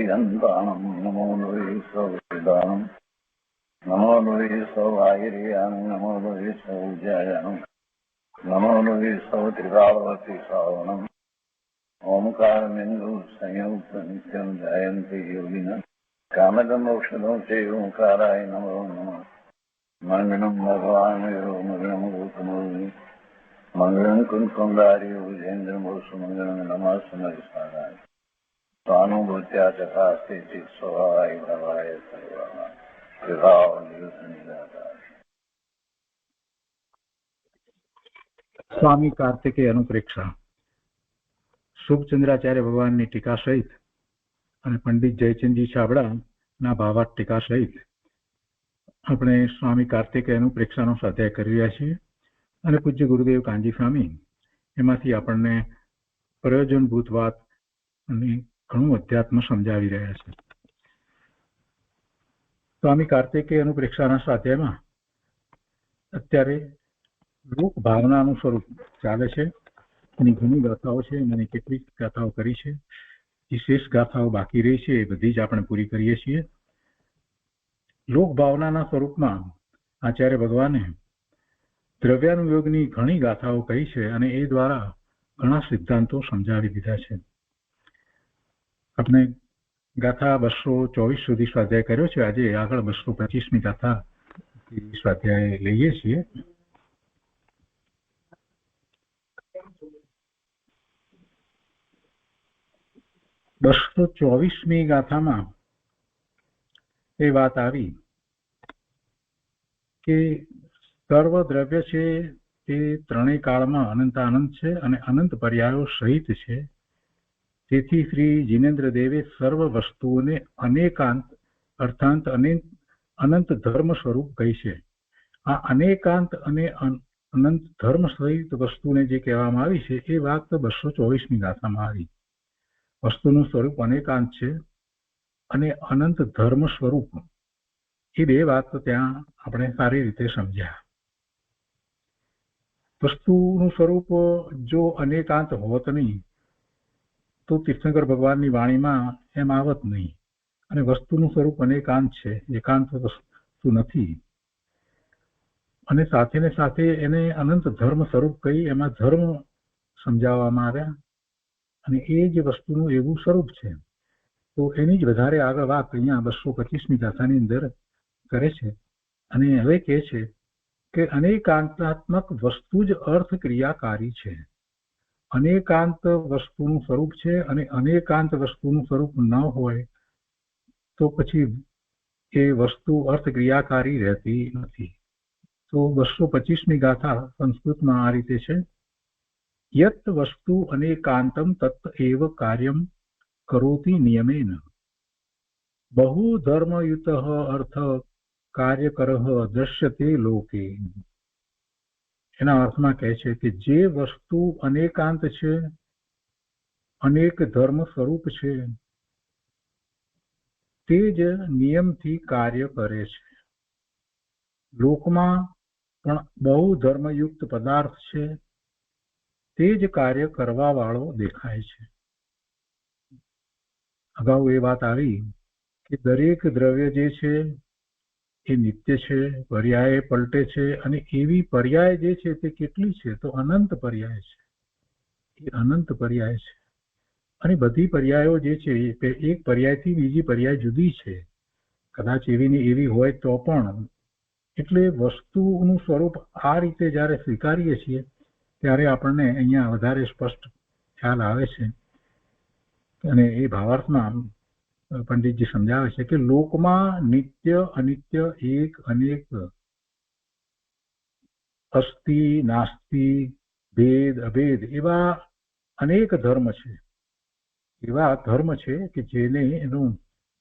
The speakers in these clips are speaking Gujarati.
पर्यन्तानं नमो लोहि सौदानं नमो लोहि सौभागिर्यां नमो लोहि सौज्यायां नमो लोहि सौत्रिकावती सावनं ओंकारमेन्दु संयुक्त नित्यं जयन्ति योगिनः कामदमोक्षदं च ओंकाराय नमो नमः मंगलम भगवान मंगलम गौतमोनि मंगलम कुंकुमधारी विजेन्द्र मोसु मंगलम नमः सुमरिसाराय स्वानुभूत्या चकास्ते चित स्वभावाय भवाय सर्वः विभाव निदातार। स्वामी कार्तिकेय अनुप्रेक्षा શુભચંદ્રાચાર્ય ભગવાનની ટીકા સહિત અને પંડિત જયચંદજી છાબડાના ભાવાર્થ ટીકા સહિત આપણે સ્વામી કાર્તિકેય અનુપ્રેક્ષાનો સ્વાધ્યાય કરી રહ્યા છીએ અને પૂજ્ય ગુરુદેવ કાંજી સ્વામી એમાંથી આપણને પ્રયોજનભૂત વાત અને ઘણું અધ્યાત્મ સમજાવી રહ્યા છે. સ્વામી કાર્તિકેય અનુપ્રેક્ષાના સ્વાધ્યાયમાં અત્યારે લોક ભાવનાનું સ્વરૂપ ચાલે છે. એની ઘણી ગાથાઓ છે, એની કેટલીક ગાથાઓ કરી છે, જે શેષ ગાથાઓ બાકી રહી છે એ બધી જ આપણે પૂરી કરીએ છીએ. લોક ભાવનાના સ્વરૂપમાં આચાર્ય ભગવાને દ્રવ્યાનુયોગની ઘણી ગાથાઓ કહી છે અને એ દ્વારા ઘણા સિદ્ધાંતો સમજાવી દીધા છે. આપણે ગાથા 224 સુધી સ્વાધ્યાય કર્યો છે. આજે આગળ 225મી ગાથા સ્વાધ્યાય લઈએ છીએ. બસો 24મી ગાથામાં એ વાત આવી કે સર્વ દ્રવ્ય છે તે ત્રણેય કાળમાં અનંતાનંત છે અને અનંત પર્યાયો સહિત છે. તેથી શ્રી જીનેન્દ્ર દેવે સર્વ વસ્તુઓને અનેકાંત અર્થાંત અનંત ધર્મ સ્વરૂપ કહી છે. આ અનેકાંત અને અનંત ધર્મ સહિત વસ્તુને જે કહેવામાં આવી છે એ વાત 224મી ગાથામાં આવી. વસ્તુનું સ્વરૂપ અનેકાંત છે અને અનંત ધર્મ સ્વરૂપ, એ બે વાત ત્યાં આપણે સારી રીતે સમજ્યા. વસ્તુનું સ્વરૂપ જો અનેકાંત હોત નહીં તો તીર્થંકર ભગવાનની વાણીમાં એમ આવત નહીં. અને વસ્તુનું સ્વરૂપ અનેકાંત છે, એકાંત વસ્તુ નથી. અને સાથે ને સાથે એને અનંત ધર્મ સ્વરૂપ કહી એમાં ધર્મ સમજાવવામાં આવ્યા અને એ જ વસ્તુનું એવું સ્વરૂપ છે. તો એની જ વધારે આગળ વાત અહીંયા 225મી ગાથાની અંદર કરે છે અને હવે કહે છે કે અનેકાંતાત્મક વસ્તુ જ અર્થ ક્રિયાકારી છે. અનેકાંત વસ્તુનું સ્વરૂપ છે અને અનેકાંત વસ્તુનું સ્વરૂપ ન હોય તો પછી એ વસ્તુ અર્થ ક્રિયાકારી રહેતી નથી. તો 225મી ગાથા સંસ્કૃતમાં આ રીતે છે: યત વસ્તુ અનેકાંતમ તત્ એવ કાર્યમ કરોતિ નિયમેન બહુ ધર્મયુત અર્થ કાર્યકરઃ દૃશ્યતે લોકે. એના અર્થમાં કહે છે કે જે વસ્તુ અનેકાંત છે, અનેક ધર્મ સ્વરૂપ છે, તે જ નિયમથી કાર્ય કરે છે. લોકમાં પણ બહુ ધર્મયુક્ત પદાર્થ છે, તે જ કાર્ય કરવા વાળો દેખાય છે. અગાઉ એ વાત આવી કે દરેક દ્રવ્ય જે છે એ નિત્ય છે, પર્યાય પલટે છે અને એવી પર્યાય જે છે તે કેટલી છે તો અનંત પર્યાય છે. એ અનંત પર્યાય છે અને બધી પર્યાયો જે છે એક પર્યાયથી બીજી પર્યાય જુદી છે. કદાચ એવી ને એવી હોય તો પણ. એટલે વસ્તુનું સ્વરૂપ આ રીતે જ્યારે સ્વીકારીએ છીએ ત્યારે આપણને અહીંયા વધારે સ્પષ્ટ ખ્યાલ આવે છે. અને એ ભાવાર્થમાં પંડિતજી સમજાવે છે કે લોકમાં નિત્ય અનિત્ય એક અનેક અસ્તિ નાસ્તિ ભેદ અભેદ એવા અનેક ધર્મ છે. એવા ધર્મ છે કે જેને એનું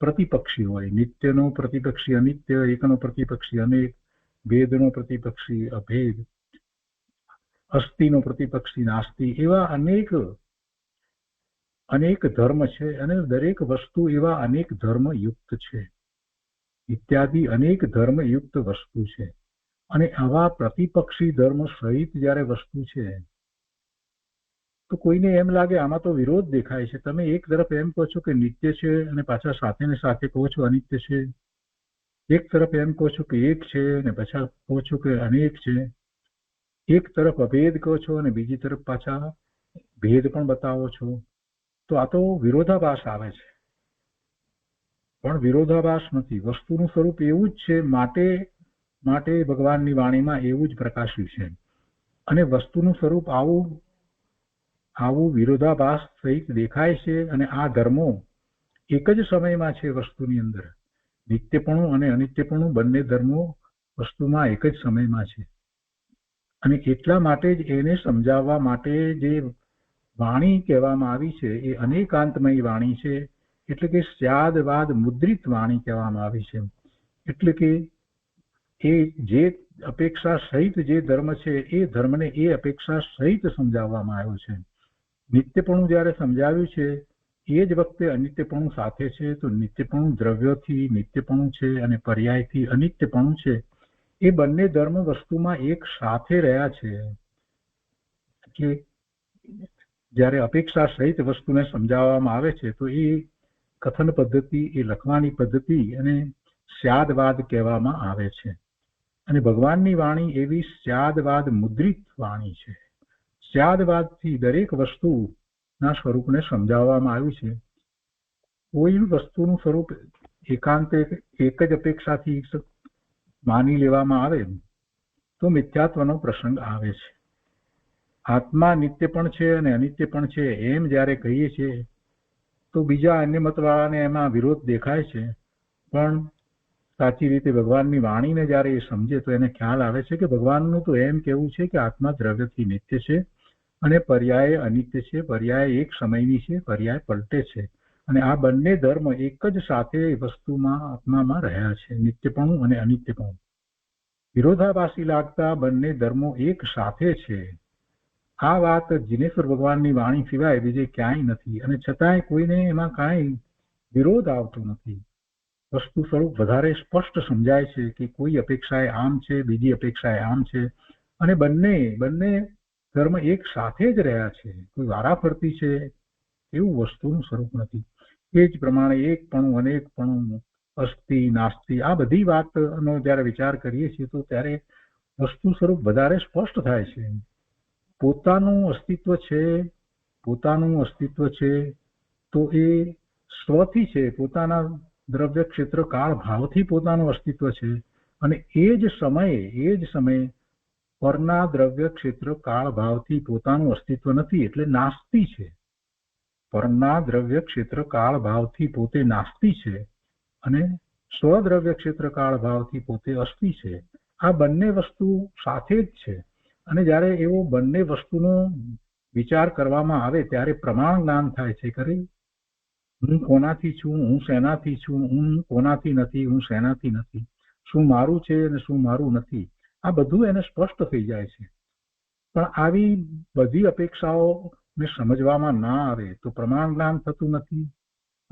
પ્રતિપક્ષી હોય. નિત્યનો પ્રતિપક્ષી અનિત્ય, એકનો પ્રતિપક્ષી અનેક, ભેદનો પ્રતિપક્ષી અભેદ, અસ્તિનો પ્રતિપક્ષી નાસ્તિ, એવા અનેક ધર્મ છે અને દરેક વસ્તુ એવા અનેક ધર્મ યુક્ત છે. ઇત્યાદિ અનેક ધર્મ યુક્ત વસ્તુ છે. અને આવા પ્રતિપક્ષી ધર્મ સહિત જ્યારે વસ્તુ છે તો કોઈને એમ લાગે આમાં તો વિરોધ દેખાય છે. તમે એક તરફ એમ કહો છો કે નિત્ય છે અને પાછા સાથે ને સાથે કહો છો અનિત્ય છે. એક તરફ એમ કહો છો કે એક છે અને પાછા કહો છો કે અનેક છે. એક તરફ અભેદ કહો છો અને બીજી તરફ પાછા ભેદ પણ બતાવો છો. તો આ તો વિરોધાભાસ આવે છે. પણ વિરોધાભાસ નથી. વસ્તુનું સ્વરૂપ એવું જ છે. માટે ભગવાનની વાણીમાં એવું જ પ્રકાશ્યું છે. અને વસ્તુનું સ્વરૂપ આવું વિરોધાભાસ સહિત દેખાય છે. અને આ ધર્મો એક જ સમયમાં છે વસ્તુની અંદર. નિત્યપણું અને અનિત્યપણું બંને ધર્મો વસ્તુમાં એક જ સમયમાં છે. અને એટલા માટે જ એને સમજાવવા માટે જે વાણી કહેવામાં આવી છે એ અનેકાંતમય વાણી છે. એટલે કે સ્યાદવાદ મુદ્રિત વાણી કહેવામાં આવી છે. એટલે કે એ જે અપેક્ષા સહિત જે ધર્મ છે એ ધર્મને એ અપેક્ષા સહિત સમજાવવામાં આવ્યો છે. નિત્યપણું જ્યારે સમજાવ્યું છે એ જ વખતે અનિત્યપણું સાથે છે. તો નિત્યપણું દ્રવ્યોથી નિત્યપણું છે અને પર્યાયથી અનિત્યપણું છે. એ બંને ધર્મ વસ્તુમાં એક સાથે રહ્યા છે. એટલે જ્યારે અપેક્ષા સહિત વસ્તુને સમજાવવામાં આવે છે તો એ કથન પદ્ધતિ, એ લખવાની પદ્ધતિ અને સ્યાદવાદ કહેવામાં આવે છે. અને ભગવાનની વાણી એવી સ્યાદવાદ મુદ્રિત વાણી છે. સ્યાદવાદથી દરેક વસ્તુના સ્વરૂપને સમજાવવામાં આવ્યું છે. કોઈ વસ્તુનું સ્વરૂપ એકાંતે એક જ અપેક્ષાથી માની લેવામાં આવે તો મિથ્યાત્વનો પ્રસંગ આવે છે. આત્મા નિત્ય પણ છે અને અનિત્ય પણ છે એમ જ્યારે કહીએ છીએ તો બીજા અન્ય મતવાળાને એમાં વિરોધ દેખાય છે. પણ સાચી રીતે ભગવાનની વાણીને જ્યારે એ સમજે તો એને ખ્યાલ આવે છે કે ભગવાનનું તો એમ કહેવું છે કે આત્મા દ્રવ્યથી નિત્ય છે અને પર્યાય અનિત્ય છે. પર્યાય એક સમયની છે, પર્યાય પલટે છે. અને આ બંને ધર્મ એક જ સાથે વસ્તુમાં આત્મામાં રહ્યા છે. નિત્યપણું અને અનિત્યપણું વિરોધાભાસી લાગતા બંને ધર્મો એક સાથે છે. આ વાત જિનેશ્વર ભગવાનની વાણી સિવાય બીજે ક્યાંય નથી. અને છતાંય કોઈને એમાં કાંઈ વિરોધ આવતો નથી. વસ્તુ સ્વરૂપ વધારે સ્પષ્ટ સમજાય છે કે કોઈ અપેક્ષાએ આમ છે, બીજી અપેક્ષાએ આમ છે. અને બંને ધર્મ એક સાથે જ રહ્યા છે. કોઈ વારાફરતી છે એવું વસ્તુનું સ્વરૂપ નથી. એ જ પ્રમાણે એકપણું, અનેકપણું, અસ્તિ, નાસ્તિ આ બધી વાતનો જ્યારે વિચાર કરીએ છીએ તો ત્યારે વસ્તુ સ્વરૂપ વધારે સ્પષ્ટ થાય છે. પોતાનું અસ્તિત્વ છે તો એ સ્વથી છે. પોતાના દ્રવ્ય ક્ષેત્ર કાળ ભાવથી પોતાનું અસ્તિત્વ છે. અને એ જ સમયે પરના દ્રવ્ય ક્ષેત્ર કાળ ભાવથી પોતાનું અસ્તિત્વ નથી એટલે નાસ્તિ છે. પરના દ્રવ્ય ક્ષેત્ર કાળ ભાવથી પોતે નાસ્તિ છે અને સ્વદ્રવ્ય ક્ષેત્ર કાળ ભાવથી પોતે અસ્તિ છે. આ બંને વસ્તુ સાથે જ છે. અને જ્યારે એવો બંને વસ્તુનો વિચાર કરવામાં આવે ત્યારે પ્રમાણ જ્ઞાન થાય છે. ખરી હું કોનાથી છું, હું શેનાથી છું, હું કોનાથી નથી, હું શેનાથી નથી, શું મારું છે અને શું મારું નથી, આ બધું એને સ્પષ્ટ થઈ જાય છે. પણ આવી બધી અપેક્ષાઓને સમજવામાં ના આવે તો પ્રમાણ જ્ઞાન થતું નથી.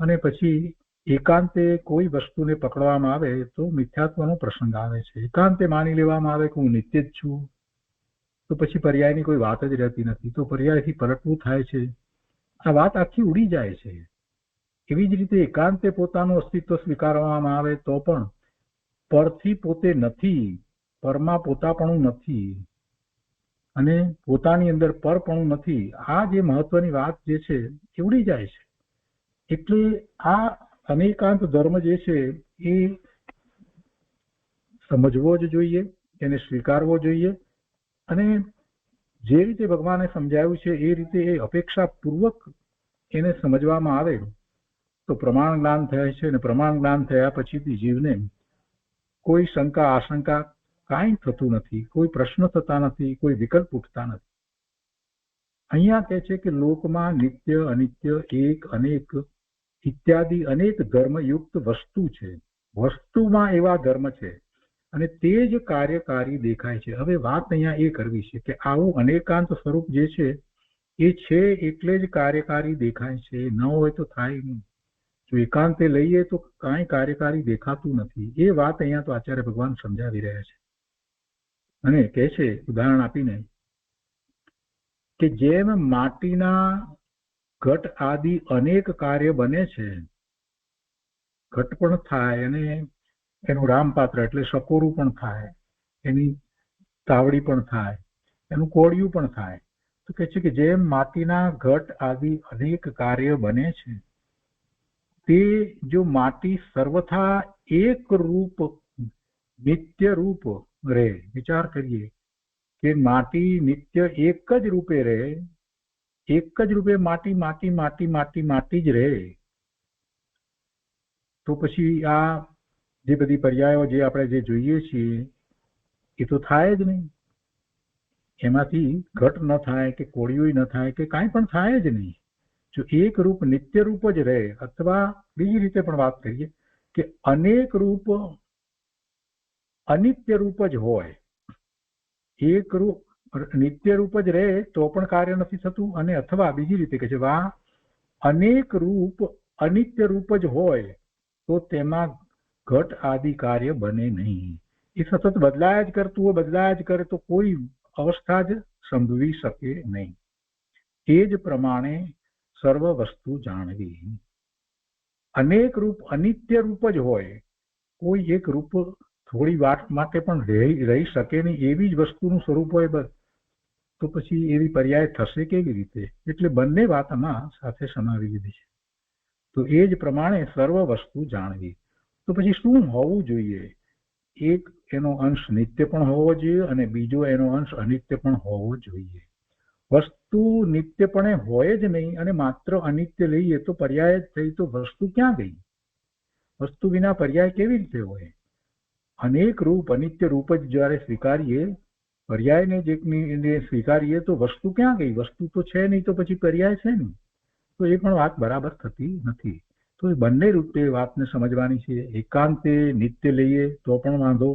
અને પછી એકાંતે કોઈ વસ્તુને પકડવામાં આવે તો મિથ્યાત્વનો પ્રસંગ આવે છે. એકાંતે માની લેવામાં આવે કે હું નિત્ય જ છું તો પછી પર્યાયની કોઈ વાત જ રહેતી નથી. તો પર્યાયથી પલટવું થાય છે. આ વાત આખી ઉડી જાય છે. એવી જ રીતે એકાંતે પોતાનું અસ્તિત્વ સ્વીકારવામાં આવે તો પણ પરથી પોતે નથી, પરમાં પોતાપણું નથી અને પોતાની અંદર પરપણું નથી. આ જે મહત્વની વાત જે છે એ ઉડી જાય છે. એટલે આ અનેકાંત ધર્મ જે છે એ સમજવો જ જોઈએ, એને સ્વીકારવો જોઈએ. અને જે રીતે ભગવાને સમજાવ્યું છે એ રીતે એ અપેક્ષાપૂર્વક એને સમજવામાં આવે તો પ્રમાણ જ્ઞાન થાય છે. અને પ્રમાણ જ્ઞાન થયા પછીથી જીવને કોઈ શંકા આશંકા કાંઈ થતું નથી, કોઈ પ્રશ્ન થતા નથી, કોઈ વિકલ્પ ઉઠતા નથી. અહીંયા કહે છે કે લોકમાં નિત્ય, અનિત્ય, એક, અનેક ઇત્યાદિ અનેક ધર્મયુક્ત વસ્તુ છે. વસ્તુમાં એવા ધર્મ છે અને તે જ કાર્યકારી દેખાય છે. હવે વાત અહીંયા એ કરવી છે કે આવું અનેકાંત સ્વરૂપ જે છે એ છે એટલે જ કાર્યકારી દેખાય છે. ન હોય તો થાય નહીં. જો એકાંતે લઈએ તો કાંઈ કાર્યકારી દેખાતું નથી. એ વાત અહીંયા તો આચાર્ય ભગવાન સમજાવી રહ્યા છે. અને કહે છે ઉદાહરણ આપીને કે જેમ માટીના ઘટ આદિ અનેક કાર્ય બને છે, ઘટ પણ થાય અને એનું રામપાત્ર એટલે સકોરું પણ થાય, એની તાવડી પણ થાય, એનું કોળિયું પણ થાય. તો કહે છે કે જેમ માટીના ઘટ આદિ અનેક કાર્ય બને છે, તે જો માટી સર્વથા એક રૂપ નિત્ય રૂપ રહે, વિચાર કરીએ કે માટી નિત્ય એક જ રૂપે રહે, એક જ રૂપે માટી માટી માટી માટી માટી જ રહે, તો પછી આ જે બધી પર્યાયો જે આપણે જે જોઈએ છીએ એ તો થાય જ નહીં. એમાંથી ઘટ ન થાય કે કોળિયું ન થાય કે કાંઈ પણ થાય જ નહીં. જો એક રૂપ નિત્ય રૂપ જ રહે, અથવા બીજી રીતે પણ વાત કરીએ કે અનેક રૂપ અનિત્ય રૂપ જ હોય, એક રૂપ નિત્ય રૂપ જ રહે તો પણ કાર્ય નથી થતું, અને અથવા બીજી રીતે કે છે અનેક રૂપ અનિત્ય રૂપ જ હોય તો તેમાં ઘટ આદિ કાર્ય બને નહીં. એ સતત બદલાયા જ કરતું હોય, બદલાયા જ કરે તો કોઈ અવસ્થા જ સંભવી શકે નહીં. એ જ પ્રમાણે સર્વ વસ્તુ જાણવી. અનેક રૂપ અનિત્ય રૂપ જ હોય, કોઈ એક રૂપ થોડી વાર માટે પણ રહી શકે નહીં એવી જ વસ્તુનું સ્વરૂપ હોય, તો પછી એવી પર્યાય થશે કેવી રીતે? એટલે બંને વાતમાં સાથે સમાવી દીધી છે. તો એ જ પ્રમાણે સર્વ વસ્તુ જાણવી. તો પછી શું હોવું જોઈએ? એક એનો અંશ નિત્ય પણ હોવો જોઈએ અને બીજો એનો અંશ અનિત્ય પણ હોવો જોઈએ. વસ્તુ નિત્યપણે હોય જ નહીં અને માત્ર અનિત્ય લઈએ તો પર્યાય જ થઈ, તો વસ્તુ ક્યાં ગઈ? વસ્તુ વિના પર્યાય કેવી રીતે હોય? અનેક રૂપ અનિત્ય રૂપ જ જયારે સ્વીકારીએ, પર્યાયને જે સ્વીકારીએ તો વસ્તુ ક્યાં ગઈ? વસ્તુ તો છે નહીં તો પછી પર્યાય છે નહીં. તો એ પણ વાત બરાબર થતી નથી. તો એ બંને રૂપે વાતને સમજવાની છે. એકાંતે નિત્ય લઈએ તો પણ વાંધો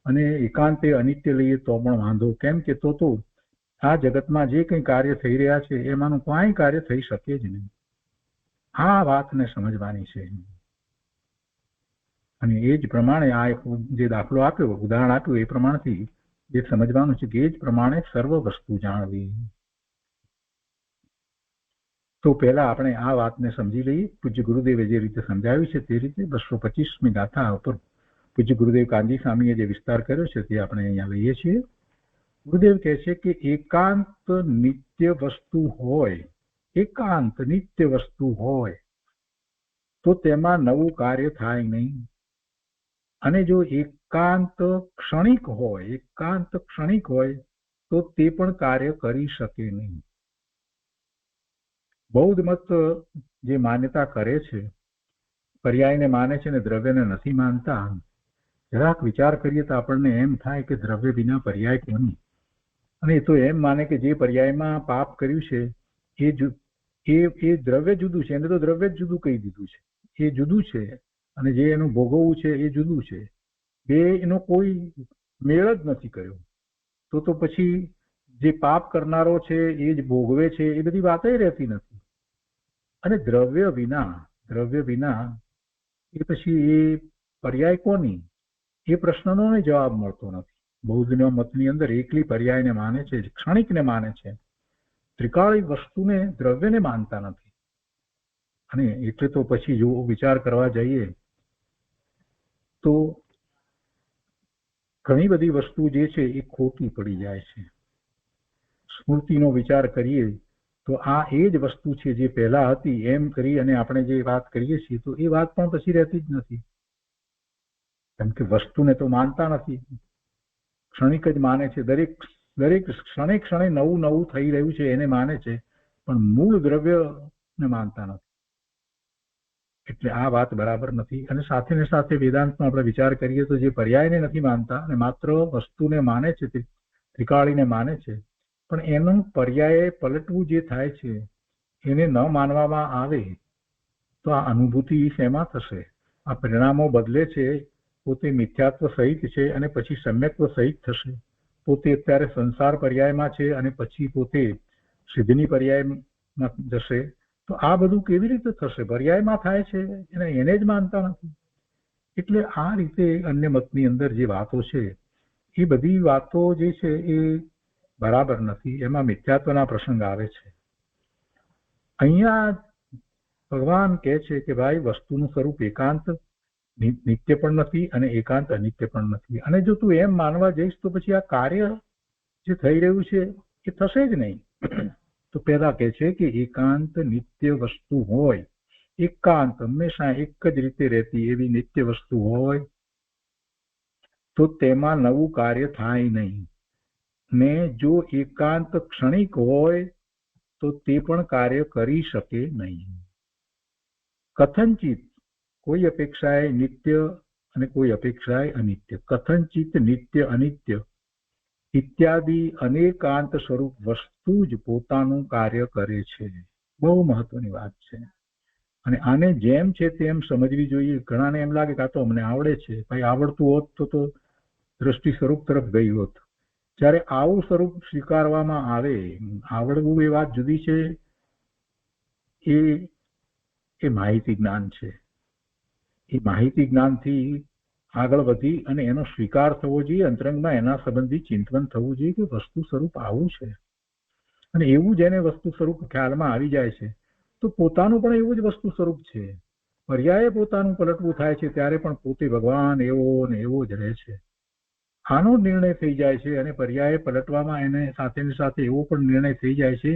અને એકાંતે અનિત્ય લઈએ તો પણ વાંધો. કેમ કે તો આ જગતમાં જે કંઈ કાર્ય થઈ રહ્યા છે એમાંનું કાંઈ કાર્ય થઈ શકે જ નહીં. આ વાતને સમજવાની છે. અને એ જ પ્રમાણે આ જે દાખલો આપ્યો, ઉદાહરણ આપ્યું, એ પ્રમાણથી એ સમજવાનું છે કે એ જ પ્રમાણે સર્વ વસ્તુ જાણવી. તો પહેલા આપણે આ વાતને સમજી લઈએ. પૂજ્ય ગુરુદેવે જે રીતે સમજાવ્યું છે તે રીતે 225મી ગાથા ઉપર પૂજ્ય ગુરુદેવ કાનજી સ્વામીએ જે વિસ્તાર કર્યો છે તે આપણે અહીંયા લઈએ છીએ. ગુરુદેવ કહે છે કે એકાંત નિત્ય વસ્તુ હોય, એકાંત નિત્ય વસ્તુ હોય તો તેમાં નવું કાર્ય થાય નહીં. અને જો એકાંત ક્ષણિક હોય તો તે પણ કાર્ય કરી શકે નહીં. બૌદ્ધ મત જે માન્યતા કરે છે, પર્યાયને માને છે ને દ્રવ્યને નથી માનતા, જરાક વિચાર કરીએ તો આપણને એમ થાય કે દ્રવ્ય વિના પર્યાય કોની? અને એ તો એમ માને કે જે પર્યાયમાં પાપ કર્યું છે એ દ્રવ્ય જુદું છે, એને તો દ્રવ્ય જ જુદું કહી દીધું છે, એ જુદું છે, અને જે એનું ભોગવવું છે એ જુદું છે. બે એનો કોઈ મેળ જ નથી કર્યો. તો પછી જે પાપ કરનારો છે એ જ ભોગવે છે, એ બધી વાતે રહેતી નથી. અને દ્રવ્ય વિના એ પછી એ પર્યાય કોની? એ પ્રશ્નનો જવાબ મળતો નથી. બૌદ્ધના મતની અંદર એકલી પર્યાયને માને છે, ક્ષણિકને માને છે, ત્રિકાળી વસ્તુને દ્રવ્યને માનતા નથી. અને એટલે તો પછી જો વિચાર કરવા જઈએ તો ઘણી બધી વસ્તુ જે છે એ ખોટી પડી જાય છે. સ્મૃતિનો વિચાર કરીએ તો આ એ જ વસ્તુ છે જે પહેલા હતી એમ કરી અને આપણે જે વાત કરીએ છીએ તો એ વાત પણ પછી રહેતી જ નથી. કેમ કે વસ્તુને તો માનતા નથી, ક્ષણિક જ માને છે. દરેક ક્ષણે ક્ષણે નવું નવું થઈ રહ્યું છે એને માને છે, પણ મૂળ દ્રવ્યને માનતા નથી. એટલે આ વાત બરાબર નથી. અને સાથે ને સાથે વેદાંતનો આપણે વિચાર કરીએ તો જે પર્યાયને નથી માનતા અને માત્ર વસ્તુને માને છે, ત્રિકાળીને માને છે, પણ એનું પર્યાય પલટવું જે થાય છે એને ન માનવામાં આવે તો આ અનુભૂતિ શેમાં થશે? આ પરિણામો બદલે છે, પોતે મિથ્યાત્વ સહિત છે અને પછી સમ્યક્ત્વ સહિત થશે. પોતે અત્યારે સંસાર પર્યાયમાં છે અને પછી પોતે સિદ્ધની પર્યાયમાં જશે. તો આ બધું કેવી રીતે થશે? પર્યાયમાં થાય છે એને જ માનતા નથી. એટલે આ રીતે અન્ય મતની અંદર જે વાતો છે એ બધી વાતો જે છે એ બરાબર નથી, એમાં મિથ્યાત્વના પ્રસંગ આવે છે. અહીંયા ભગવાન કહે છે કે ભાઈ વસ્તુનું સ્વરૂપ એકાંત નિત્ય પણ નથી અને એકાંત અનિત્ય પણ નથી. અને જો તું એમ માનવા જઈશ તો પછી આ કાર્ય જે થઈ રહ્યું છે એ થશે જ નહીં. તો પહેલા કહે છે કે એકાંત નિત્ય વસ્તુ હોય, એકાંત હંમેશા એક જ રીતે રહેતી એવી નિત્ય વસ્તુ હોય તો તેમાં નવું કાર્ય થાય નહીં. ને જો એકાંત ક્ષણિક હોય તો તે પણ કાર્ય કરી શકે નહીં. કથનચિત કોઈ અપેક્ષાએ નિત્ય અને કોઈ અપેક્ષાએ અનિત્ય, કથનચિત નિત્ય અનિત્ય ઇત્યાદિ અનેકાંત સ્વરૂપ વસ્તુ જ પોતાનું કાર્ય કરે છે. બહુ મહત્વની વાત છે અને આને જેમ છે તેમ સમજવી જોઈએ. ઘણાને એમ લાગે કે આ તો અમને આવડે છે, ભાઈ આવડતું હોત તો દ્રષ્ટિ સ્વરૂપ તરફ ગઈ હોત. જ્યારે આવું સ્વરૂપ સ્વીકારવામાં આવે, આવડવું એ વાત જુદી છે, એ માહિતી જ્ઞાન છે. એ માહિતી જ્ઞાનથી આગળ વધી અને એનો સ્વીકાર થવો જોઈએ, અંતરંગમાં એના સંબંધી ચિંતન થવું જોઈએ કે વસ્તુ સ્વરૂપ આવું છે. અને એવું જેને વસ્તુ સ્વરૂપ ખ્યાલમાં આવી જાય છે તો પોતાનું પણ એવું જ વસ્તુ સ્વરૂપ છે. પર્યાયે પોતાનું પલટવું થાય છે ત્યારે પણ પોતે ભગવાન એવો ને એવો જ રહે છે. આનો નિર્ણય થઈ જાય છે અને પર્યાયે પલટવામાં એને સાથેની સાથે એવો પણ નિર્ણય થઈ જાય છે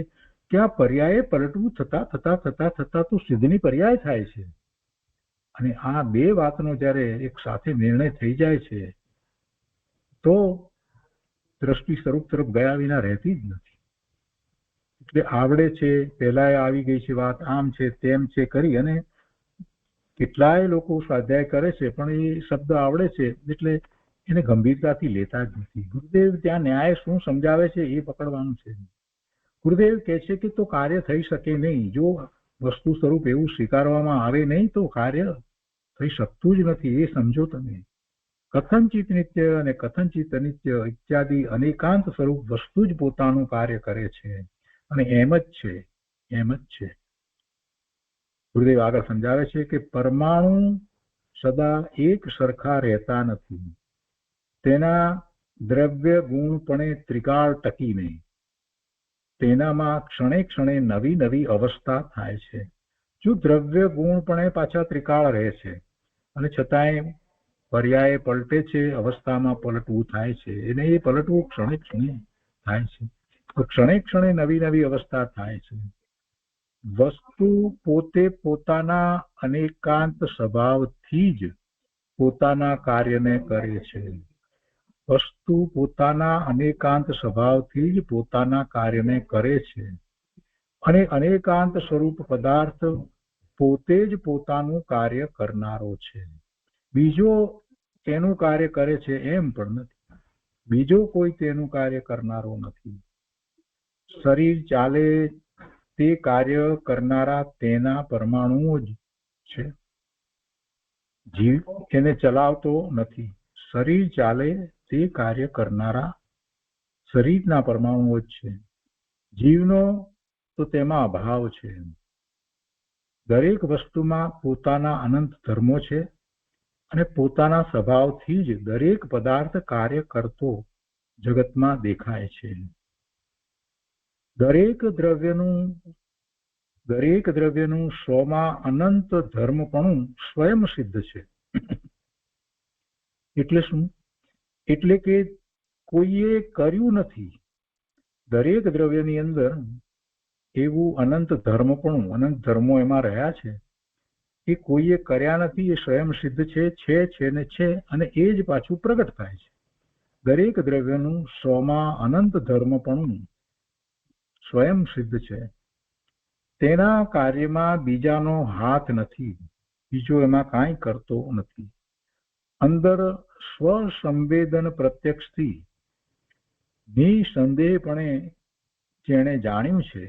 કે આ પર્યાયે પલટવું થતા થતા થતા થતા તો સિદ્ધની પર્યાય થાય છે. અને આ બે વાતનો જ્યારે એક સાથે નિર્ણય થઈ જાય છે તો દ્રષ્ટિ સ્વરૂપ તરફ ગયા વિના રહેતી જ નથી. એટલે આવડે છે, પહેલા આવી ગઈ છે વાત, આમ છે તેમ છે કરી અને કેટલાય લોકો સ્વાધ્યાય કરે છે પણ એ શબ્દ આવડે છે એટલે એને ગંભીરતાથી લેતા જ નથી. ગુરુદેવ ત્યાં ન્યાય શું સમજાવે છે એ પકડવાનું છે. ગુરુદેવ કહે છે કે તો કાર્ય થઈ શકે નહીં. જો વસ્તુ સ્વરૂપ એવું સ્વીકારવામાં આવે નહીં તો કાર્ય થઈ શકતું જ નથી. એ સમજો તમે. કથનચિત નિત્ય અને કથનચિત અનિત્ય ઇત્યાદિ અનેકાંત સ્વરૂપ વસ્તુ જ પોતાનું કાર્ય કરે છે અને એમ જ છે, એમ જ છે. ગુરુદેવ આગળ સમજાવે છે કે પરમાણુ સદા એક સરખા રહેતા નથી. તેના દ્રવ્ય ગુણપણે ત્રિકાળ ટકી નહીં. તેનામાં ક્ષણે ક્ષણે નવી નવી અવસ્થા થાય છે. જો દ્રવ્ય ગુણપણે પાછા ત્રિકાળ રહે છે અને છતાંય પર્યાય પલટે છે, અવસ્થામાં પલટવું થાય છે અને એ પલટવું ક્ષણે ક્ષણે થાય છે. તો ક્ષણે ક્ષણે નવી નવી અવસ્થા થાય છે. વસ્તુ પોતે પોતાના અનેકાંત સ્વભાવથી જ પોતાના કાર્યને કરે છે. વસ્તુ પોતાના અનેકાંત સ્વભાવથી જ પોતાના કાર્યને કરે છે અને અનેકાંત સ્વરૂપ પદાર્થ પોતે જ પોતાનું કાર્ય કરનારો છે. બીજો તેનું કાર્ય કરે છે એમ પણ નથી. બીજો કોઈ તેનું કાર્ય કરનારો નથી. શરીર ચાલે તે કાર્ય કરનારા તેના પરમાણુઓ જ છે. જીવ એને ચલાવતો નથી. શરીર ચાલે તે કાર્ય કરનારા શરીરના પરમાણુઓ જ છે. જીવનો તો તેમાં અભાવ છે. દરેક વસ્તુમાં પોતાના અનંત ધર્મો છે અને પોતાના સ્વભાવથી જ દરેક પદાર્થ કાર્ય કરતો જગતમાં દેખાય છે. દરેક દ્રવ્યનું સ્વમાં અનંત ધર્મપણું સ્વયં સિદ્ધ છે. એટલે શું? એટલે કે કોઈએ કર્યું નથી. દરેક દ્રવ્યની અંદર એવું અનંત ધર્મપણું, અનંત ધર્મો એમાં રહ્યા છે એ કોઈએ કર્યા નથી. એ સ્વયં સિદ્ધ છે ને છે અને એ જ પાછું પ્રગટ થાય છે. દરેક દ્રવ્યનું સ્વમાં અનંત ધર્મપણું સ્વયં સિદ્ધ છે. તેના કાર્યમાં બીજાનો હાથ નથી. બીજો એમાં કાંઈ કરતો નથી. અંદર સ્વસંવેદન પ્રત્યક્ષથી નિસંદેહપણે જેણે જાણ્યું છે,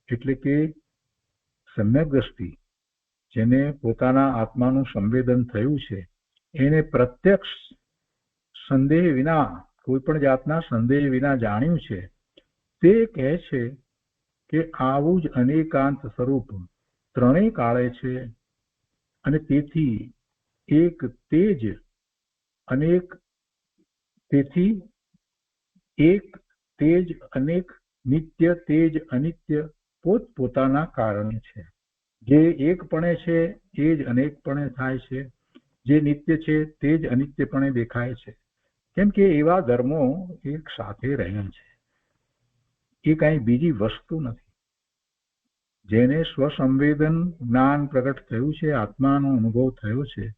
એટલે કે સમ્યક દ્રષ્ટિ, જેને પોતાના આત્માનું સંવેદન થયું છે, એને પ્રત્યક્ષ સંદેહ વિના, કોઈ પણ જાતના સંદેહ વિના જાણ્યું છે, તે કહે છે કે આવું જ અનેકાંત સ્વરૂપ ત્રણેય કાળે છે અને તેથી એક તે જ અનેક, નિત્ય તે જ અનિત્ય પોતપોતાના કારણે છે. જે એકપણે છે એ જ અનેકપણે થાય છે, જે નિત્ય છે તે જ અનિત્યપણે દેખાય છે. કેમ કે એવા ધર્મો એક સાથે રહ્યા છે, એ કાંઈ બીજી વસ્તુ નથી. જેને સ્વસંવેદન જ્ઞાન પ્રગટ થયું છે, આત્માનો અનુભવ થયો છે,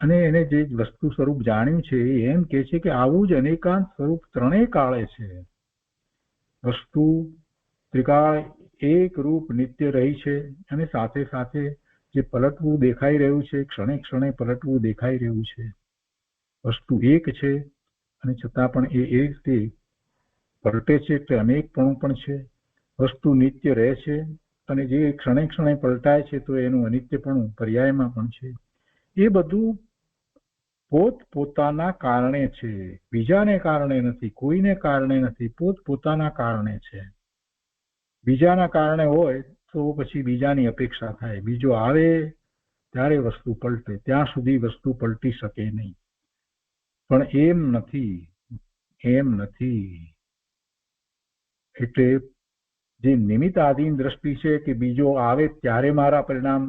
અને એને જે વસ્તુ સ્વરૂપ જાણ્યું છે એ એમ કે છે કે આવું જ અનેકાંત સ્વરૂપ ત્રણેય કાળે છે. વસ્તુ ત્રિકાળ એક રૂપ નિત્ય રહી છે, અને સાથે સાથે જે પલટવું દેખાઈ રહ્યું છે, ક્ષણે ક્ષણે પલટવું દેખાઈ રહ્યું છે. વસ્તુ એક છે અને છતાં પણ એ રીતે પલટે છે, એટલે અનેકપણું પણ છે. વસ્તુ નિત્ય રહે છે અને જે ક્ષણે ક્ષણે પલટાય છે તો એનું અનિત્યપણું પર્યાયમાં પણ છે. એ બધું પોતપોતાના કારણે છે, બીજાને કારણે નથી, કોઈને કારણે નથી, પોતપોતાના કારણે છે. બીજાના કારણે હોય તો પછી બીજાની અપેક્ષા થાય, બીજો આવે ત્યારે વસ્તુ પલટે, ત્યાં સુધી વસ્તુ પલટી શકે નહીં. પણ એમ નથી, એમ નથી. એટલે જે નિમિત્ત આધીન દ્રષ્ટિ છે કે બીજો આવે ત્યારે મારા પરિણામ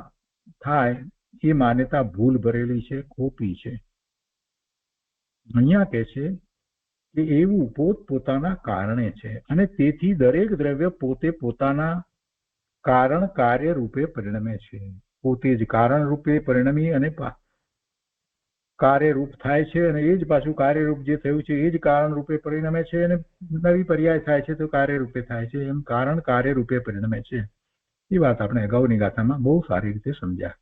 થાય, એ માન્યતા ભૂલ ભરેલી છે, ખોટી છે. અહીંયા કે છે કે એવું પોતપોતાના કારણે છે, અને તેથી દરેક દ્રવ્ય પોતે પોતાના કારણ કાર્ય રૂપે પરિણમે છે. પોતે જ કારણ રૂપે પરિણમી અને કાર્યરૂપ થાય છે, અને એ જ પાછું કાર્યરૂપ જે થયું છે એ જ કારણ રૂપે પરિણમે છે, અને નવી પર્યાય થાય છે તો કાર્યરૂપે થાય છે. એમ કારણ કાર્યરૂપે પરિણમે છે. એ વાત આપણે અગાઉની ગાથામાં બહુ સારી રીતે સમજ્યા.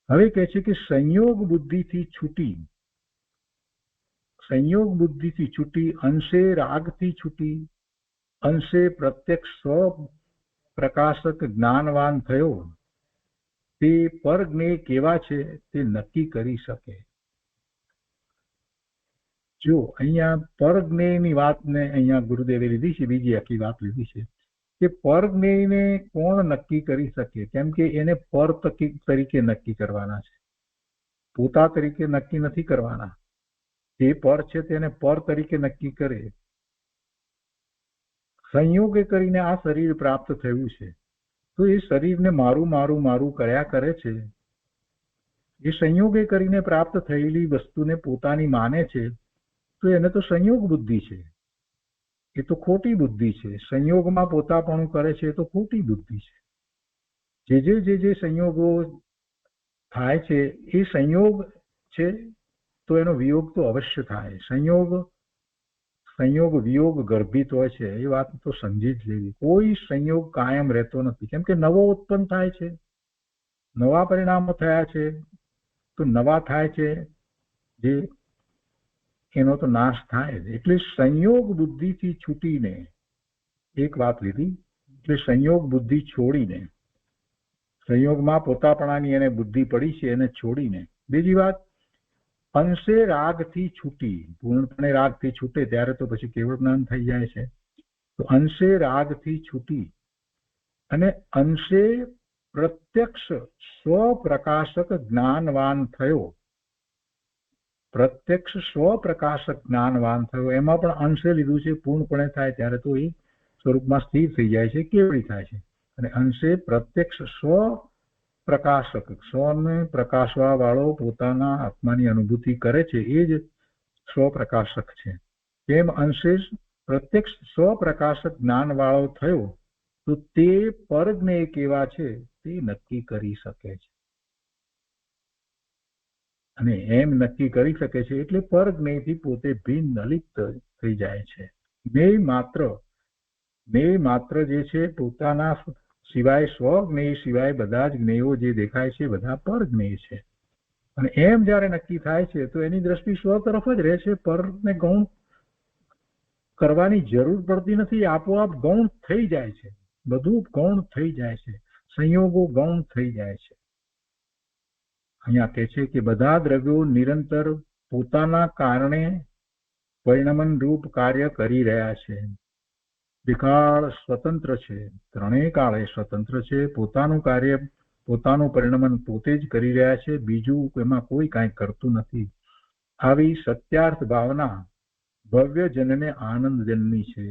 હવે કહે છે કે સંયોગ બુદ્ધિથી છૂટી, સંયોગ બુદ્ધિથી છૂટી, અંશે રાગથી છૂટી, અંશે પ્રત્યક્ષ સ્વ પ્રકાશક જ્ઞાનવાન થયો, તે પરજ્ઞેય કેવા છે તે નક્કી કરી શકે. જો અહીંયા પરજ્ઞેયની વાતને અહીંયા ગુરુદેવે લીધી છે, બીજી આખી વાત લીધી છે કે પરજ્ઞેયને કોણ નક્કી કરી શકે, કેમ કે એને પર તરીકે નક્કી કરવાના છે, પોતા તરીકે નક્કી નથી કરવાના. જે પર છે તેને પર તરીકે નક્કી કરે. સંયોગે કરીને આ શરીર પ્રાપ્ત થયું છે, તો એ શરીરને મારું મારું મારું કર્યા કરે છે. એ સંયોગે કરીને પ્રાપ્ત થયેલી વસ્તુને પોતાની માને છે, તો એને તો સંયોગ બુદ્ધિ છે, એ તો ખોટી બુદ્ધિ છે. સંયોગમાં પોતાપણું કરે છે એ તો ખોટી બુદ્ધિ છે. જે સંયોગો થાય છે એ સંયોગ છે, તો એનો વિયોગ તો અવશ્ય થાય. સંયોગ વિયોગ ગર્ભિત હોય છે, એ વાત તો સમજી જ લેવી. કોઈ સંયોગ કાયમ રહેતો નથી, કેમ કે નવો ઉત્પન્ન થાય છે, નવા પરિણામો થયા છે, તો નવા થાય છે જે એનો તો નાશ થાય જ. એટલે સંયોગ બુદ્ધિથી છૂટીને એક વાત લીધી, એટલે સંયોગ બુદ્ધિ છોડીને, સંયોગમાં પોતાપણાની એને બુદ્ધિ પડી છે એને છોડીને. બીજી વાત, અંશે રાગથી છૂટી, પૂર્ણપણે રાગથી છૂટે ત્યારે તો પછી કેવળ જ્ઞાન થઈ જાય છે. તો અંશે રાગથી છૂટી અને અંશે પ્રત્યક્ષ સ્વપ્રકાશક જ્ઞાનવાન થયો. પ્રત્યક્ષ સ્વપ્રકાશક જ્ઞાનવાન થયો, એમાં પણ અંશે લીધું છે. પૂર્ણપણે થાય ત્યારે તો એ સ્વરૂપમાં સ્થિર થઈ જાય છે, કેવળી થાય છે. અને અંશે પ્રત્યક્ષ સ્વપ્રકાશક, સ્વને પ્રકાશવા વાળો પોતાના આત્માની અનુભૂતિ કરે છે, એ જ સ્વપ્રકાશક છે. તેમ અંશે પ્રત્યક્ષ સ્વપ્રકાશક જ્ઞાન વાળો થયો, તો તે પરજ્ઞેય કેવા છે તે નક્કી કરી શકે છે. અને એમ નક્કી કરી શકે છે એટલે પરજ્ઞેયથી પોતે ભિન્ન અલિપ્ત થઈ જાય છે. જ્ઞેય માત્ર જે છે પોતાના સિવાય, સ્વજ્ઞેય સિવાય બધા જ જ્ઞેયો જે દેખાય છે બધા પરજ્ઞેય છે. અને એમ જયારે નક્કી થાય છે તો એની દ્રષ્ટિ સ્વ તરફ જ રહે છે. પરને ગૌણ કરવાની જરૂર પડતી નથી, આપોઆપ ગૌણ થઈ જાય છે, બધું ગૌણ થઈ જાય છે, સંયોગો ગૌણ થઈ જાય છે. અહીંયા કહે છે કે બધા દ્રવ્યો નિરંતર પોતાના કારણે પરિણમન રૂપ કાર્ય કરી રહ્યા છે. વિકાળ સ્વતંત્ર છે, ત્રણેય કાળે સ્વતંત્ર છે. પોતાનું કાર્ય, પોતાનું પરિણમન પોતે જ કરી રહ્યા છે, બીજું એમાં કોઈ કાંઈ કરતું નથી. આવી સત્યાર્થ ભાવના ભવ્ય જનને આનંદ જનની છે.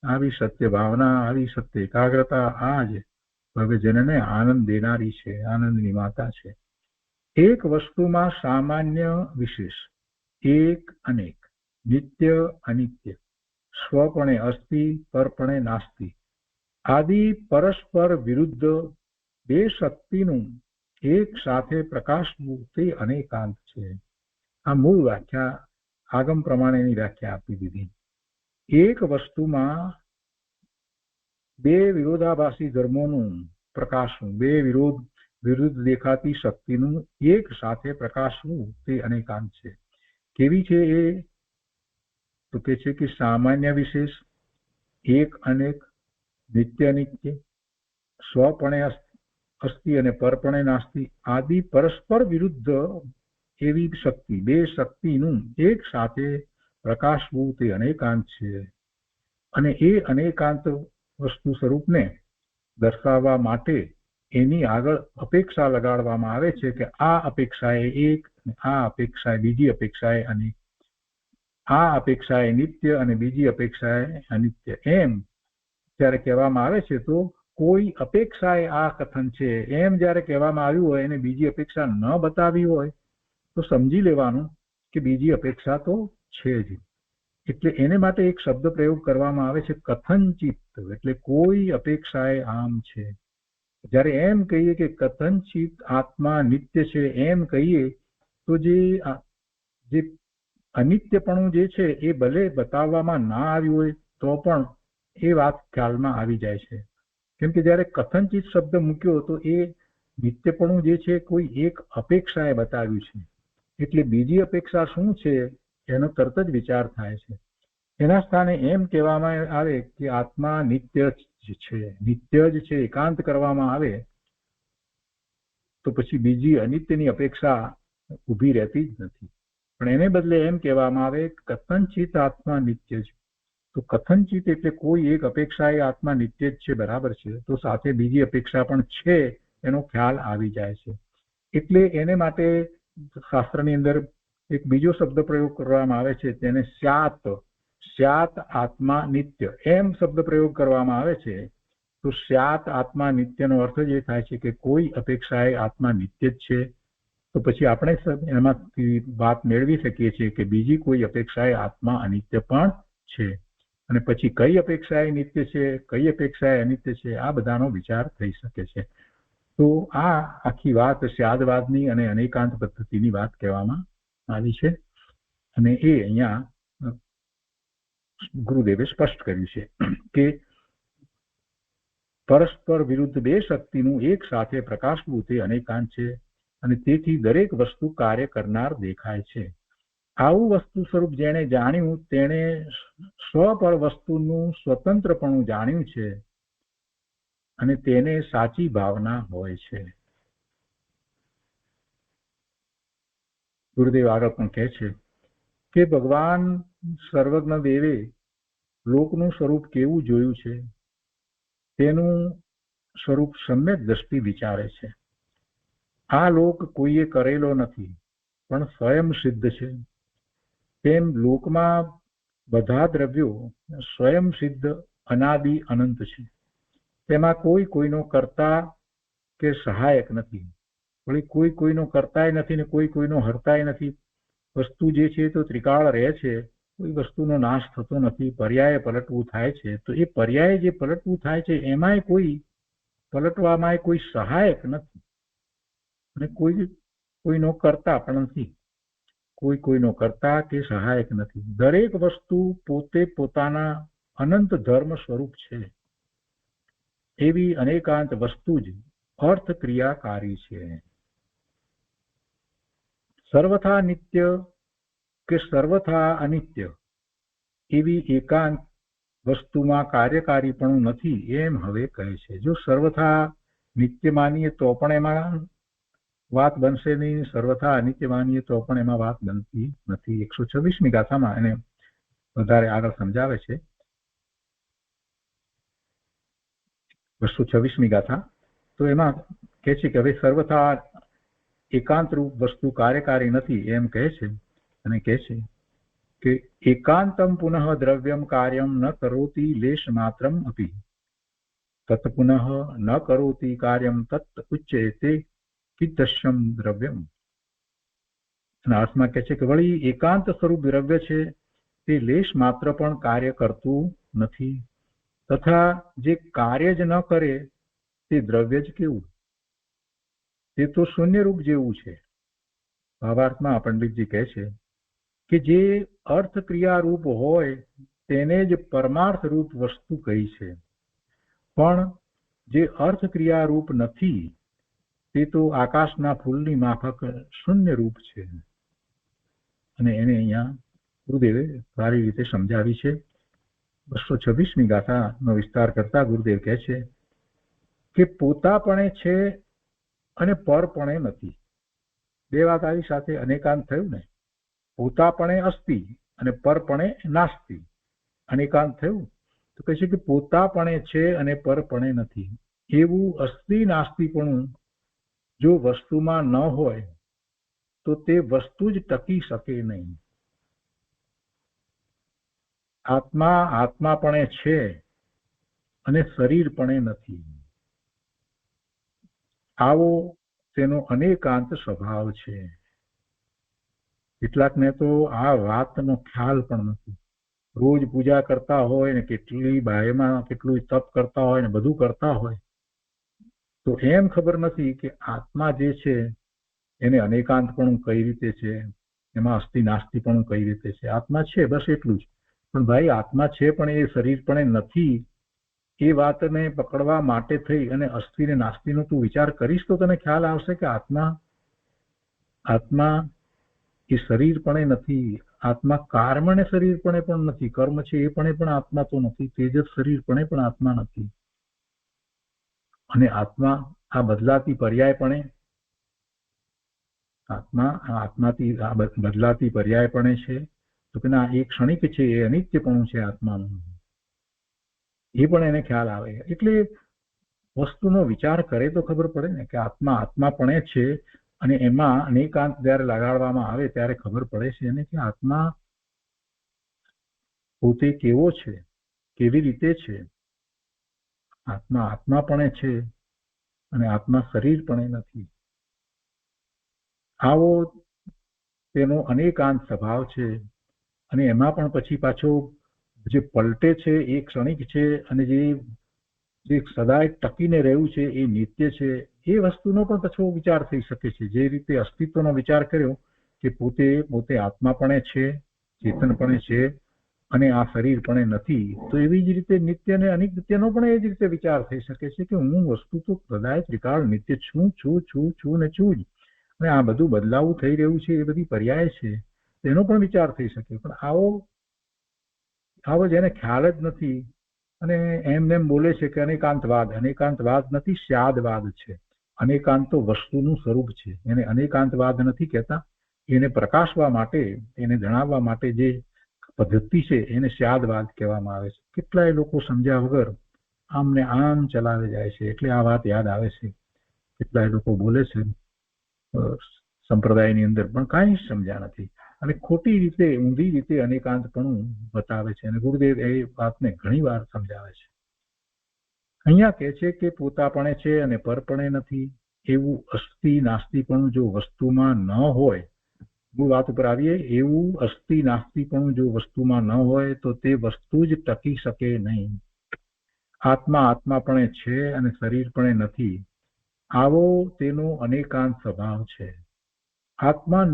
આવી સત્ય ભાવના, આવી સત્ય એકાગ્રતા આ જ ભવ્ય જનને આનંદ દેનારી છે, આનંદની માતા છે. એક વસ્તુમાં સામાન્ય વિશેષ, એક અનેક, નિત્ય અનિત્ય, સ્વપણે અસ્તિ, પરપણે નાસ્તિ, આદિ પરસ્પર વિરુદ્ધ બે શક્તિનું એક સાથે પ્રકાશવું તે અનેકાંત છે. આ મૂળ વ્યાખ્યા આગમ પ્રમાણેની વ્યાખ્યા આપી દીધી. એક વસ્તુમાં બે વિરોધાભાસી ધર્મોનું પ્રકાશવું, બે વિરુદ્ધ દેખાતી શક્તિનું એક સાથે પ્રકાશવું તે અનેકાંત છે. કેવી છે એ? તો કે છે કે સામાન્ય વિશેષ, એક અનેક, નિત્ય અનિત્ય, સ્વપણે અસ્તિ અને પરપણે નાસ્તિ, આદિ પરસ્પર વિરુદ્ધ એવી શક્તિ, બે શક્તિનું એક સાથે પ્રકાશવું તે અનેકાંત છે. અને એ અનેકાંત વસ્તુ સ્વરૂપને દર્શાવવા માટે એની આગળ અપેક્ષા લગાડવામાં આવે છે કે આ અપેક્ષાએ એક, આ અપેક્ષાએ બીજી અપેક્ષાએ અનેક, આ અપેક્ષાએ નિત્ય અને બીજી અપેક્ષાએ અનિત્ય, એમ જ્યારે કહેવામાં આવે છે તો કોઈ અપેક્ષાએ આ કથન છે એમ જ્યારે કહેવામાં આવ્યું હોય અને બીજી અપેક્ષા ન બતાવી હોય તો સમજી લેવાનું કે બીજી અપેક્ષા તો છે જ. એટલે એને માટે એક શબ્દ પ્રયોગ કરવામાં આવે છે કથનચિત, એટલે કોઈ અપેક્ષાએ આમ છે. જ્યારે એમ કહીએ કે કથનચિત આત્મા નિત્ય છે એમ કહીએ તો જે અનિત્યપણું જે છે એ ભલે બતાવવામાં ના આવ્યું હોય તો પણ એ વાત ખ્યાલમાં આવી જાય છે. કેમ કે જ્યારે કથનચિત શબ્દ મૂક્યો તો એ નિત્યપણું જે છે કોઈ એક અપેક્ષાએ બતાવ્યું છે, એટલે બીજી અપેક્ષા શું છે એનો તરત જ વિચાર થાય છે. એના સ્થાને એમ કહેવામાં આવે કે આત્મા નિત્ય જ છે, નિત્ય જ છે, એકાંત કરવામાં આવે તો પછી બીજી અનિત્યની અપેક્ષા ઊભી રહેતી જ નથી. પણ એને બદલે એમ કહેવામાં આવે કથનચિત આત્મા નિત્ય છે. તો કથનચિત એટલે કોઈ એક અપેક્ષા એ આત્મા નિત્ય જ છે, બરાબર છે, તો સાથે બીજી અપેક્ષા પણ છે એનો ખ્યાલ આવી જાય છે. એટલે એને માટે શાસ્ત્રની અંદર એક બીજો શબ્દ પ્રયોગ કરવામાં આવે છે, તેને સ્યાત, સ્યાત આત્મા નિત્ય એમ શબ્દ પ્રયોગ કરવામાં આવે છે. તો સ્યાત આત્મા નિત્યનો અર્થ જ એ થાય છે કે કોઈ અપેક્ષાએ આત્મા નિત્ય જ છે. તો પછી આપણે એમાંથી વાત મેળવી શકીએ છીએ કે બીજી કોઈ અપેક્ષાએ આત્મા અનિત્ય પણ છે. અને પછી કઈ અપેક્ષાએ નિત્ય છે, કઈ અપેક્ષાએ અનિત્ય છે, આ બધાનો વિચાર થઈ શકે છે. તો આ આખી વાત સ્યાદવાદની અને અનેકાંત પદ્ધતિની વાત કહેવામાં આવી છે. અને એ અહીંયા ગુરુદેવે સ્પષ્ટ કર્યું છે કે પરસ્પર વિરુદ્ધ બે શક્તિનું એક સાથે પ્રકાશવું તે અનેકાંત છે. અને તેથી દરેક વસ્તુ કાર્ય કરનાર દેખાય છે. આવું વસ્તુ સ્વરૂપ જેણે જાણ્યું તેણે સ્વપર વસ્તુનું સ્વતંત્રપણું જાણ્યું છે અને તેને સાચી ભાવના હોય છે. ગુરુદેવ આગળ પણ કહે છે કે ભગવાન સર્વજ્ઞ દેવે લોકનું સ્વરૂપ કેવું જોયું છે તેનું સ્વરૂપ સમ્યક દ્રષ્ટિ વિચારે છે. આ લોક કોઈએ કરેલો નથી પણ સ્વયં સિદ્ધ છે. તેમ લોકમાં બધા દ્રવ્યો સ્વયં સિદ્ધ અનાદિ અનંત છે. તેમાં કોઈ કોઈનો કર્તા કે સહાયક નથી. વળી કોઈ કોઈનો કર્તાય નથી ને કોઈ કોઈનો હર્તાય નથી. વસ્તુ જે છે તો ત્રિકાળ રહે છે, કોઈ વસ્તુનો નાશ થતો નથી. પર્યાય પલટવું થાય છે તો એ પર્યાય જે પલટવું થાય છે એમાંય કોઈ પલટવામાં કોઈ સહાયક નથી અને કોઈનો કર્તા પણ નથી. કોઈ કોઈનો કર્તા કે સહાયક નથી. દરેક વસ્તુ પોતે પોતાના અનંત ધર્મ સ્વરૂપ છે. એવી અનેકાંત વસ્તુ જ અર્થ ક્રિયાકારી છે. સર્વથા નિત્ય કે સર્વથા અનિત્ય એવી એકાંત વસ્તુમાં કાર્યકારીપણું નથી એમ હવે કહે છે. જો સર્વથા નિત્ય માનીએ તો પણ એમાં વાત બનશે નહીં, સર્વથા અનિત્ય માનીએ તો પણ એમાં વાત બનતી નથી. 126મી ગાથામાં એને વધારે આગળ સમજાવે છે. 226મી ગાથા તો એમાં કહે છે કે હવે સર્વથા એકાંત રૂપ વસ્તુ કાર્યકારી નથી એમ કહે છે અને કહે છે કે એકાંતમ પુનઃ દ્રવ્યમ કાર્યમ ન કરોતિ લેશ માત્રમ અપી તત પુનઃ ન કરોતિ કાર્યમ તત ઉચ્યતે કિદૃશ્યમ દ્રવ્યમ. અર્થમાં કહે છે કે વળી એકાંત સ્વરૂપ દ્રવ્ય છે તે લેશ માત્ર પણ કાર્ય કરતું નથી, તથા જે કાર્ય જ ન કરે તે દ્રવ્ય જ કેવું, તે તો શૂન્ય રૂપ જેવું છે. ભાવાર્થમાં પંડિતજી કહે છે કે જે અર્થક્રિયા રૂપ હોય તેને જ પરમાર્થ રૂપ વસ્તુ કહી છે, પણ જે અર્થક્રિયા રૂપ નથી તે તો આકાશના ફૂલની માફક શૂન્ય રૂપ છે. અને એને અહીંયા ગુરુદેવે સારી રીતે સમજાવી છે. 226મી ગાથાનો વિસ્તાર કરતા ગુરુદેવ કહે છે કે પોતાપણે છે અને પરપણે નથી. બે વાત આવી સાથે અનેકાંત થયું ને, પોતાપણે અસ્તિ અને પરપણે નાસ્તિ. અનેકાંત થયું તો કહે છે કે પોતાપણે છે અને પરપણે નથી. એવું અસ્તિ નાસ્તિપણું જો વસ્તુમાં ન હોય તો તે વસ્તુ જ ટકી શકે નહીં. આત્મા આત્માપણે છે અને શરીરપણે નથી, આવો તેનો અનેકાંત સ્વભાવ છે. કેટલાકને તો આ વાતનો ખ્યાલ પણ નથી. રોજ પૂજા કરતા હોય ને કેટલી બાયમાં કેટલું તપ કરતા હોય ને બધું કરતા હોય તો એમ ખબર નથી કે આત્મા જે છે એને અનેકાંતપણું કઈ રીતે છે, એમાં અસ્તિ નાસ્તિપણું કઈ રીતે છે. આત્મા છે બસ એટલું જ, પણ ભાઈ આત્મા છે પણ એ શરીરપણે નથી, એ વાતને પકડવા માટે થઈ અને અસ્તિ ને નાસ્તિનો તું વિચાર કરીશ તો તને ખ્યાલ આવશે કે આત્મા એ શરીરપણે નથી. આત્મા કર્મને શરીરપણે પણ નથી, કર્મ છે એ પણ આત્મા તો નથી, તેજ શરીરપણે પણ આત્મા નથી. અને આત્મા આ બદલાતી પર્યાયપણે આત્માથી આ બદલાતી પર્યાયપણે છે તો કે ના એ ક્ષણિક છે, એ અનિત્યપણું છે આત્માનું, એ પણ એને ખ્યાલ આવે. એટલે વસ્તુનો વિચાર કરે તો ખબર પડે ને કે આત્માપણે છે, અને એમાં અનેકાંત જયારે લગાડવામાં આવે ત્યારે ખબર પડે છે એને કે આત્મા પોતે કેવો છે, કેવી રીતે છે. આત્માપણે છે અને આત્મા શરીરપણે નથી. આવો તેનો અનેકાંત સ્વભાવ છે. અને એમાં પણ પછી પાછો જે પલટે છે એ ક્ષણિક છે, અને જે સદાય ટકીને રહેવું છે એ નિત્ય છે. એ વસ્તુનો પણ પાછો વિચાર થઈ શકે છે. જે રીતે અસ્તિત્વનો વિચાર કર્યો કે પોતે આત્માપણે છે, ચેતનપણે છે અને આ શરીરપણે નથી, તો એવી જ રીતે નિત્ય અને અનિત્યનો પણ એ જ રીતે વિચાર થઈ શકે છે કે હું વસ્તુ તો સદાય ત્રિકાળ નિત્ય છું ને છું જ, અને આ બધું બદલાવું થઈ રહ્યું છે એ બધી પર્યાય છે, તેનો પણ વિચાર થઈ શકે. પણ આવો જેને ખ્યાલ જ નથી અને એમ બોલે છે કે અનેકાંતવાદ નથી, સ્યાદવાદ છે. અનેકાંત તો વસ્તુનું સ્વરૂપ છે, એને અનેકાંતવાદ નથી કહેતા. એને પ્રકાશવા માટે, એને જણાવવા માટે જે પદ્ધતિ છે એને સ્યાદવાદ કહેવામાં આવે છે. કેટલાય લોકો સમજ્યા વગર આમને આમ ચલાવે જાય છે. એટલે આ વાત યાદ આવે છે. કેટલાય લોકો બોલે છે સંપ્રદાયની અંદર પણ કાંઈ સમજ્યા નથી અને ખોટી રીતે, ઊંધી રીતે અનેકાંતપણું બતાવે છે. અને ગુરુદેવ એ વાતને ઘણી વાર સમજાવે છે. અહીંયા કહે છે કે પોતાપણે છે અને પરપણે નથી. એવું અસ્તિ નાસ્તિપણું જો વસ્તુમાં ન હોય, મૂળ વાત ઉપર આવીએ, એવું અસ્તિ નાસ્તિપણું જો વસ્તુમાં ન હોય તો તે વસ્તુ જ ટકી શકે નહીં. આત્માપણે છે અને શરીરપણે નથી, આવો તેનો અનેકાંત સ્વભાવ છે. આત્મા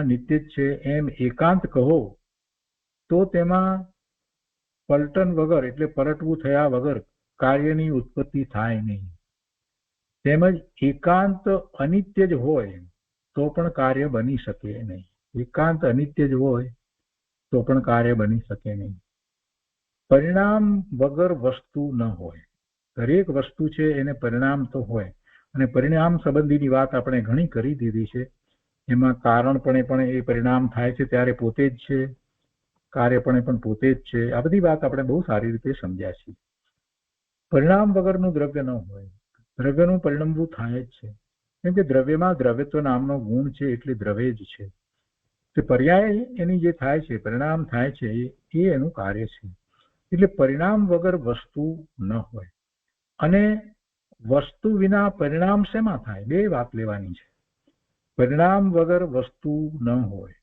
નિત્ય જ છે એમ એકાંત કહો તો તેમાં પલટન વગર, એટલે પલટવું થયા વગર કાર્યની ઉત્પત્તિ થાય નહીં. તેમજ એકાંત અનિત્ય જ હોય તો પણ કાર્ય બની શકે નહીં. એકાંત અનિત્ય જ હોય તો પણ કાર્ય બની શકે નહીં. પરિણામ વગર વસ્તુ ન હોય. દરેક વસ્તુ છે એને પરિણામ તો હોય, અને પરિણામ સંબંધીની વાત આપણે ઘણી કરી દીધી છે. એમાં કારણપણે પણ એ પરિણામ થાય છે ત્યારે પોતે જ છે, કાર્યપણે પણ પોતે જ છે. આ બધી વાત આપણે બહુ સારી રીતે સમજ્યા છીએ. પરિણામ વગરનું દ્રવ્ય ન હોય, દ્રવ્યનું પરિણમવું થાય જ છે. કેમ કે દ્રવ્યમાં દ્રવ્યત્વ નામનો ગુણ છે, એટલે દ્રવ્ય જ છે. તે પર્યાય એની જે થાય છે, પરિણામ થાય છે, એ એનું કાર્ય છે. એટલે પરિણામ વગર વસ્તુ ન હોય, અને વસ્તુ વિના પરિણામ શેમાં થાય? બે વાત લેવાની છે. પરિણામ વગર વસ્તુ ન હોય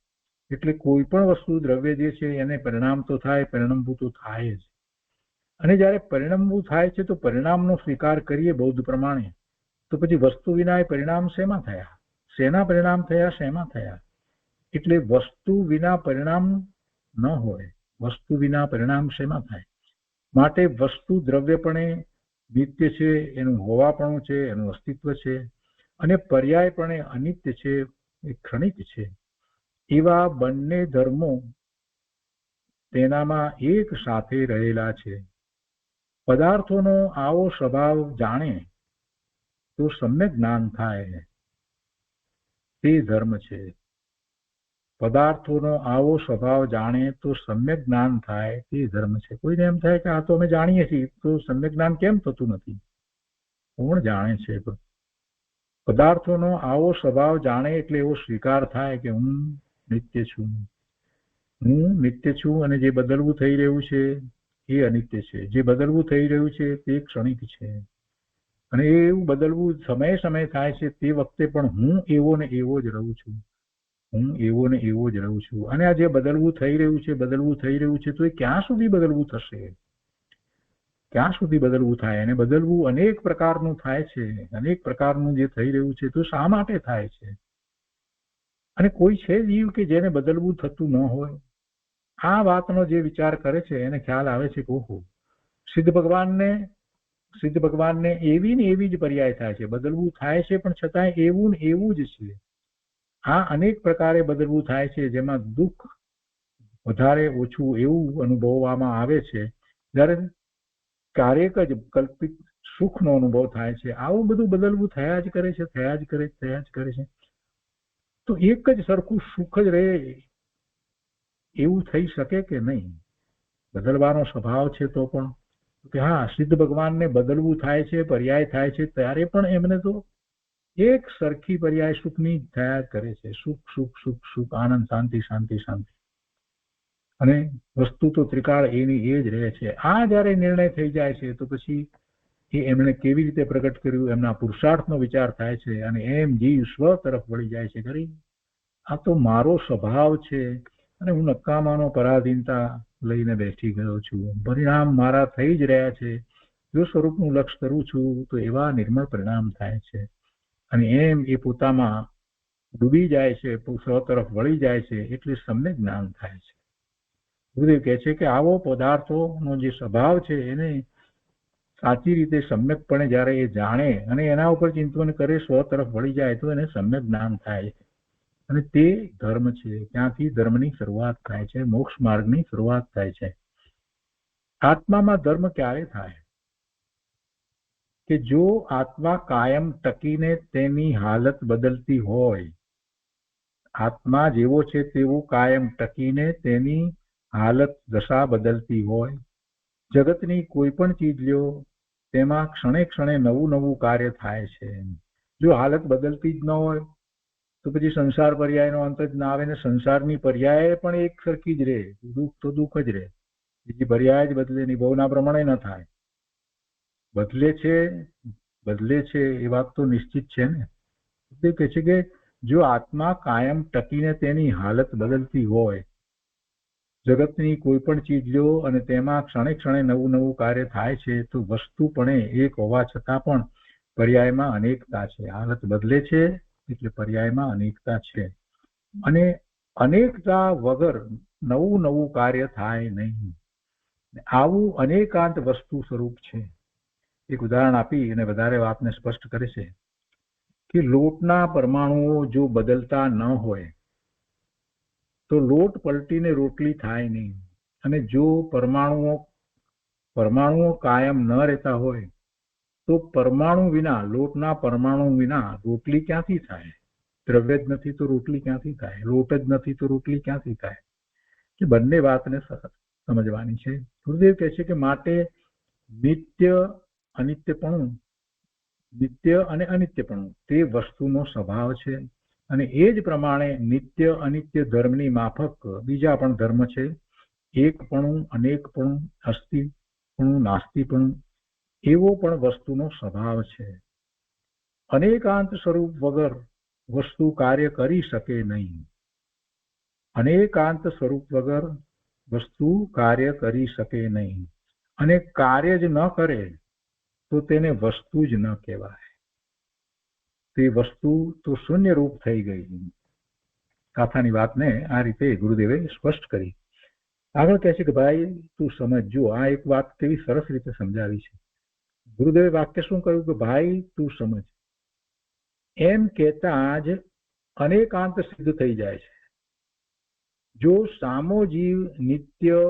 એટલે કોઈ પણ વસ્તુ, દ્રવ્ય જે છે એને પરિણામ તો થાય, પરિણમવું તો થાય જ. અને જ્યારે પરિણમવું થાય છે તો પરિણામનો સ્વીકાર કરીએ બૌદ્ધ પ્રમાણે, તો પછી વસ્તુ વિના એ પરિણામ શેમાં થયા? શેના પરિણામ થયા? શેમાં થયા? એટલે વસ્તુ વિના પરિણામ ન હોય, વસ્તુ વિના પરિણામ શેમાં થાય? માટે વસ્તુ દ્રવ્યપણે નિત્ય છે, એનું હોવાપણું છે, એનું અસ્તિત્વ છે, અને પર્યાયપણે અનિત્ય છે, એ ક્ષણિક છે. એવા બંને ધર્મો તેનામાં એક સાથે રહેલા છે. પદાર્થોનો આવો સ્વભાવ જાણે તો સમ્યક જ્ઞાન થાય, તે ધર્મ છે. પદાર્થોનો આવો સ્વભાવ જાણે તો સમ્યક જ્ઞાન થાય, તે ધર્મ છે. કોઈને એમ થાય કે આ તો અમે જાણીએ છીએ, તો સમ્યક જ્ઞાન કેમ થતું નથી? કોણ જાણે છે? પદાર્થોનો આવો સ્વભાવ જાણે એટલે એવો સ્વીકાર થાય કે હું નિત્ય છું, હું નિત્ય છું, અને જે બદલવું થઈ રહ્યું છે એ અનિત્ય છે, જે બદલવું થઈ રહ્યું છે તે ક્ષણિક છે. અને એવું બદલવું સમયે સમયે થાય છે, તે વખતે પણ હું એવો ને એવો જ રહું છું, હું એવો ને એવો જ રહું છું. અને આ જે બદલવું થઈ રહ્યું છે, બદલવું થઈ રહ્યું છે, તો એ ક્યાં સુધી બદલવું થશે? ક્યાં સુધી બદલવું થાય? અને બદલવું અનેક પ્રકારનું થાય છે, અનેક પ્રકારનું જે થઈ રહ્યું છે, તો શા માટે થાય છે? અને કોઈ છે જીવ કે જેને બદલવું થતું ન હોય? આ વાતનો જે વિચાર કરે છે એને ખ્યાલ આવે છે કે ઓહો, સિદ્ધ ભગવાનને એવી ને એવી જ પર્યાય થાય છે, બદલવું થાય છે પણ છતાંય એવું ને એવું જ છે. આ અનેક પ્રકારે બદલવું થાય છે, જેમાં દુઃખ વધારે ઓછું એવું અનુભવવામાં આવે છે, જ્યારે ક્યારેક જ કલ્પિત સુખનો અનુભવ થાય છે. આવું બધું બદલવું થયા જ કરે છે, થયા જ કરે છે. તો એક જ સરખું સુખ જ રહે એવું થઈ શકે કે નહીં? બદલવાનો સ્વભાવ છે તો પણ કે હા, સિદ્ધ ભગવાનને બદલવું થાય છે, પર્યાય થાય છે, ત્યારે પણ એમને તો એક સરખી પર્યાય સુખની થયા કરે છે. સુખ સુખ સુખ સુખ, આનંદ, શાંતિ શાંતિ શાંતિ, અને વસ્તુ તો ત્રિકાળ એની એ જ રહે છે. આ જયારે નિર્ણય થઈ જાય છે તો પછી એ એમણે કેવી રીતે પ્રગટ કર્યું, એમના પુરુષાર્થનો વિચાર થાય છે, અને એમ જીવ સ્વ તરફ વળી જાય છે. ખરી, આ તો મારો સ્વભાવ છે, અને હું નકામાનો પરાધીનતા લઈને બેસી ગયો છું, પરિણામ મારા થઈ જ રહ્યા છે. જો સ્વરૂપનું લક્ષ કરું છું તો એવા નિર્મળ પરિણામ થાય છે. અને એમ એ પોતામાં ડૂબી જાય છે, સ્વ તરફ વળી જાય છે, એટલે સમ્યક જ્ઞાન થાય છે. ગુરુદેવ કહે છે કે આવો પદાર્થોનો જે સ્વભાવ છે એને સાચી રીતે સમ્યકપણે જ્યારે એ જાણે અને એના ઉપર ચિંતન કરે, સ્વ તરફ વળી જાય, તો એને સમ્યક જ્ઞાન થાય. અને તે ધર્મ છે. ત્યાંથી ધર્મની શરૂઆત થાય છે, મોક્ષ માર્ગની શરૂઆત થાય છે. આત્મામાં ધર્મ ક્યારે થાય? કે જો આત્મા કાયમ ટકીને તેની હાલત બદલતી હોય, આત્મા જેવો છે તેવું કાયમ ટકીને તેની હાલત દશા બદલતી હોય, જગતની કોઈ પણ ચીજ લ્યો, તેમાં ક્ષણે ક્ષણે નવું નવું કાર્ય થાય છે. જો હાલત બદલતી જ ન હોય તો પછી સંસાર પર્યાયનો અંત જ ના આવે, ને સંસારની પર્યાય પણ એક સરખી જ રહે, દુઃખ તો દુઃખ જ રહે, બીજી પર્યાય જ બદલે નહીં, ભાવના પ્રમાણે ન થાય. બદલે છે એ વાત તો નિશ્ચિત છે ને. તે કહે છે કે જો આત્મા કાયમ ટકીને તેની હાલત બદલતી હોય, જગતની કોઈ પણ ચીજ લ્યો અને તેમાં ક્ષણે ક્ષણે નવું નવું કાર્ય થાય છે, તો વસ્તુપણે એક હોવા છતાં પણ પર્યાયમાં અનેકતા છે. હાલત બદલે છે એટલે પર્યાયમાં અનેકતા છે, અને અનેકતા વગર નવું નવું કાર્ય થાય નહીં. આવું અનેકાંત વસ્તુ સ્વરૂપ છે. એક ઉદાહરણ આપી અને વધારે વાતને સ્પષ્ટ કરે છે કે લોટના પરમાણુઓ જો બદલતા ન હોય તો લોટ પલટીને રોટલી થાય નહીં, અને જો પરમાણુઓ કાયમ ન રહેતા હોય તો પરમાણુ વિના, લોટના પરમાણુ વિના રોટલી ક્યાંથી થાય? દ્રવ્ય જ નથી તો રોટલી ક્યાંથી થાય? લોટ જ નથી તો રોટલી ક્યાંથી થાય? કે બંને વાતને સમજવાની છે. ગુરુદેવ કહે છે કે માટે નિત્ય અને અનિત્યપણું તે વસ્તુનો સ્વભાવ છે. અને એ જ પ્રમાણે નિત્ય અનિત્ય ધર્મની માફક બીજા પણ ધર્મ છે. એકપણું, અનેકપણું, અસ્થિપણું, નાસ્તિપણું એવો પણ વસ્તુનો સ્વભાવ છે. અનેકાંત સ્વરૂપ વગર વસ્તુ કાર્ય કરી શકે નહીં. અનેકાંત સ્વરૂપ વગર વસ્તુ કાર્ય કરી શકે નહીં. અને કાર્ય જ ન કરે તો તેને વસ્તુ જ ન કહેવાય. તે વસ્તુ તો શૂન્ય રૂપ થઈ ગઈ. કાથાની વાતને આ રીતે ગુરુદેવે સ્પષ્ટ કરી. આગળ કહે છે કે ભાઈ તું સમજજો. આ એક વાત કેવી સરસ રીતે સમજાવી છે. ગુરુદેવે વાક્ય શું કહ્યું કે ભાઈ તું સમજ. એમ કહેતા જ અનેકાંત સિદ્ધ થઈ જાય છે. જો સામો જીવ નિત્ય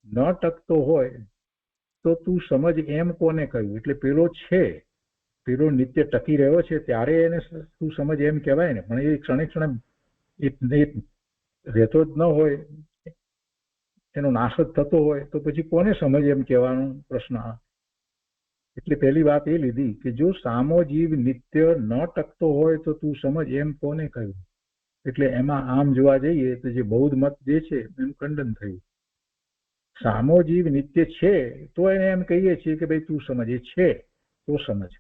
ન ટકતો હોય તો તું સમજ એમ કોને કહ્યું? એટલે પેલો છે, પેલો નિત્ય ટકી રહ્યો છે ત્યારે એને તું સમજ એમ કહેવાય ને. પણ એ ક્ષણે ક્ષણે રહેતો જ ન હોય, એનો નાશ જ થતો હોય તો પછી કોને સમજ એમ કહેવાનો પ્રશ્ન. એટલે પહેલી વાત એ લીધી કે જો સામો જીવ નિત્ય ન ટકતો હોય તો તું સમજ એમ કોને કહ્યું. એટલે એમાં આમ જોવા જઈએ તો જે બૌદ્ધ મત જે છે એનું ખંડન થયું. સામો જીવ નિત્ય છે તો એને એમ કહીએ છીએ કે ભાઈ તું સમજ, એ છે તો સમજ.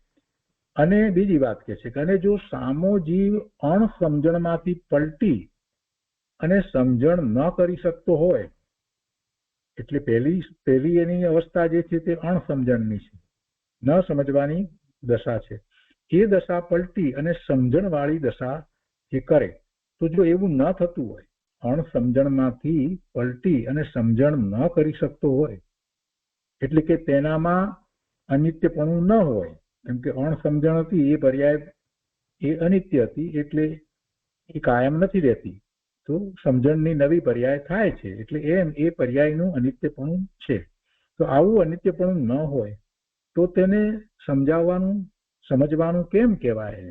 અને બીજી વાત કે છે કે અને જો સામો જીવ અણસમજણમાંથી પલટી અને સમજણ ન કરી શકતો હોય, એટલે પહેલી એની અવસ્થા જે છે તે અણસમજણની છે, ન સમજવાની દશા છે. એ દશા પલટી અને સમજણવાળી દશા જે કરે, તો જો એવું ન થતું હોય, અણસમજણમાંથી પલટી અને સમજણ ન કરી શકતો હોય, એટલે કે તેનામાં અનિત્યપણું ન હોય, કેમ કે અણસમજણ હતી એ પર્યાય એ અનિત્ય હતી, એટલે એ કાયમ નથી રહેતી. તો સમજણની નવી પર્યાય થાય છે, એટલે એમ એ પર્યાયનું અનિત્યપણું છે. તો આવું અનિત્યપણું ન હોય તો તેને સમજાવવાનું, સમજવાનું કેમ કહેવાય?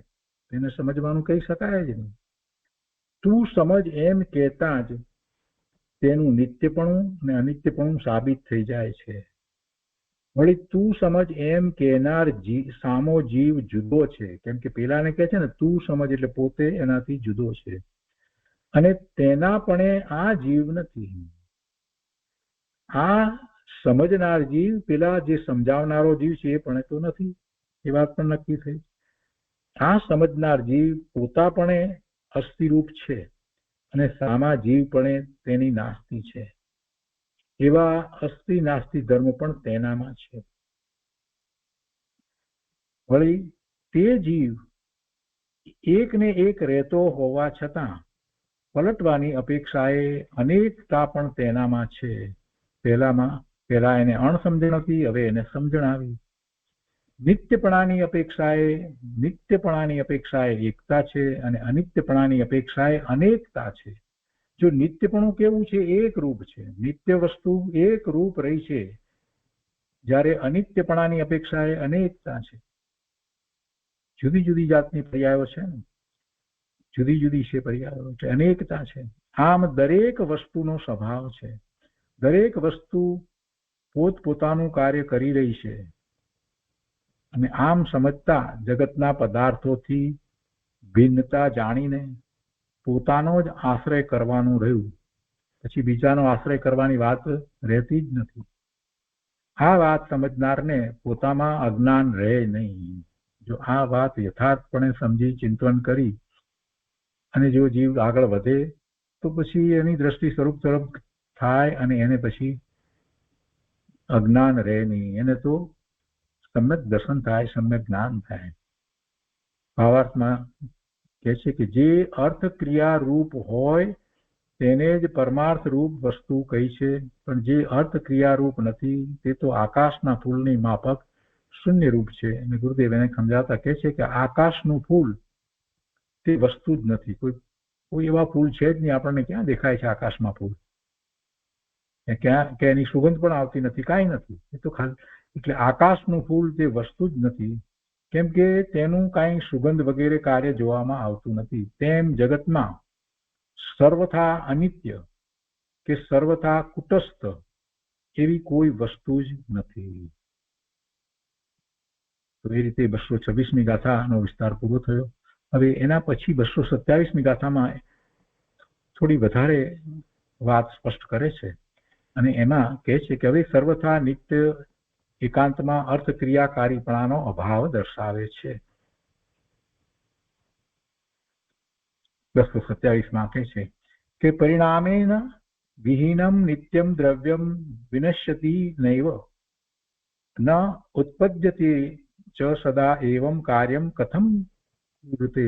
તેને સમજવાનું કહી શકાય જ નહીં. તું સમજ એમ કહેતા જ તેનું નિત્યપણું અને અનિત્યપણું સાબિત થઈ જાય છે. વળી તું સમજ એમ કહેનાર સામો જીવ જુદો છે, કેમ કે પેલાને કહે છે ને તું સમજ, એટલે પોતે એનાથી જુદો છે. અને તેના પણ આ જીવ નથી. આ સમજનાર જીવ પેલા જે સમજાવનારો જીવ છે એ પણ તો નથી, એ વાત પણ નક્કી થઈ. આ સમજનાર જીવ પોતાપણે અસ્થિરૂપ છે અને સામા જીવ પણ તેની નાસ્તિ છે. એવા અસ્થિ નાસ્તિ ધર્મ પણ તેનામાં છે. વળી તે જીવ એક ને એક રહેતો હોવા છતાં પલટવાની અપેક્ષાએ અનેકતા પણ તેનામાં છે. પહેલા એને અણસમજણ હતી, હવે એને સમજણ આવી. નિત્યપણાની અપેક્ષાએ એકતા છે અને અનિત્યપણાની અપેક્ષાએ અનેકતા છે. જો નિત્યપણું કેવું છે? એક રૂપ છે. નિત્ય વસ્તુ એક રૂપ રહી છે, જ્યારે અનિત્યપણાની અપેક્ષાએ અનેકતા છે. જુદી જુદી જાતની પર્યાયો છે ને, જુદી જુદી છે પર્યાયો, એટલે અનેકતા છે. આમ દરેક વસ્તુનો સ્વભાવ છે. દરેક વસ્તુ પોતપોતાનું કાર્ય કરી રહી છે. અને આમ સમજતા જગતના પદાર્થોથી ભિન્નતા જાણીને પોતાનો જ આશ્રય કરવાનું રહ્યું, પછી બીજાનો આશ્રય કરવાની વાત રહેતી જ નથી. આ વાત સમજનારને પોતામાં અજ્ઞાન રહે નહીં. જો આ વાત યથાર્થપણે સમજી ચિંતન કરી અને જો જીવ આગળ વધે તો પછી એની દ્રષ્ટિ સ્વરૂપ તરફ થાય અને એને પછી અજ્ઞાન રહે નહીં. એને તો સમ્યક દર્શન થાય, સમ્યક જ્ઞાન થાય. ભાવાર્થમાં કહે છે કે જે અર્થ ક્રિયા રૂપ હોય તેને જ પરમાર્થ રૂપ વસ્તુ કહી છે, પણ જે અર્થ ક્રિયા રૂપ નથી તે તો આકાશના ફૂલની માફક શૂન્ય રૂપ છે. અને ગુરુદેવ એને સમજાવતા કહે છે કે આકાશનું ફૂલ તે વસ્તુ જ નથી. કોઈ એવા ફૂલ છે જ નહીં. આપણને ક્યાં દેખાય છે આકાશમાં ફૂલ? ક્યાં કે એની સુગંધ પણ આવતી નથી, કાંઈ નથી. એ તો ખાલી એટલે આકાશનું ફૂલ તે વસ્તુ જ નથી, કેમ કે તેનું કાંઈ સુગંધ વગેરે કાર્ય જોવામાં આવતું નથી. તેમ જગતમાં સર્વથા અનિત્ય કે સર્વથા કુટસ્થ એવી કોઈ વસ્તુ જ નથી. તો એ રીતે 226મી ગાથાનો વિસ્તાર પૂરો થયો. હવે એના પછી 227મી ગાથામાં થોડી વધારે વાત સ્પષ્ટ કરે છે અને એમાં કહે છે કે હવે સર્વથા નિત્ય એકાંતમાં અર્થક્રિયાકારીપણાનો અભાવ દર્શાવે છે. 227માં કહે છે કે પરિણામેન વિહીનમ નિત્યમ દ્રવ્યમ વિનશ્યતિ નૈવ ન ઉત્પદ્યતે ચ સદા એવમ કાર્યમ કથમ કૃતે.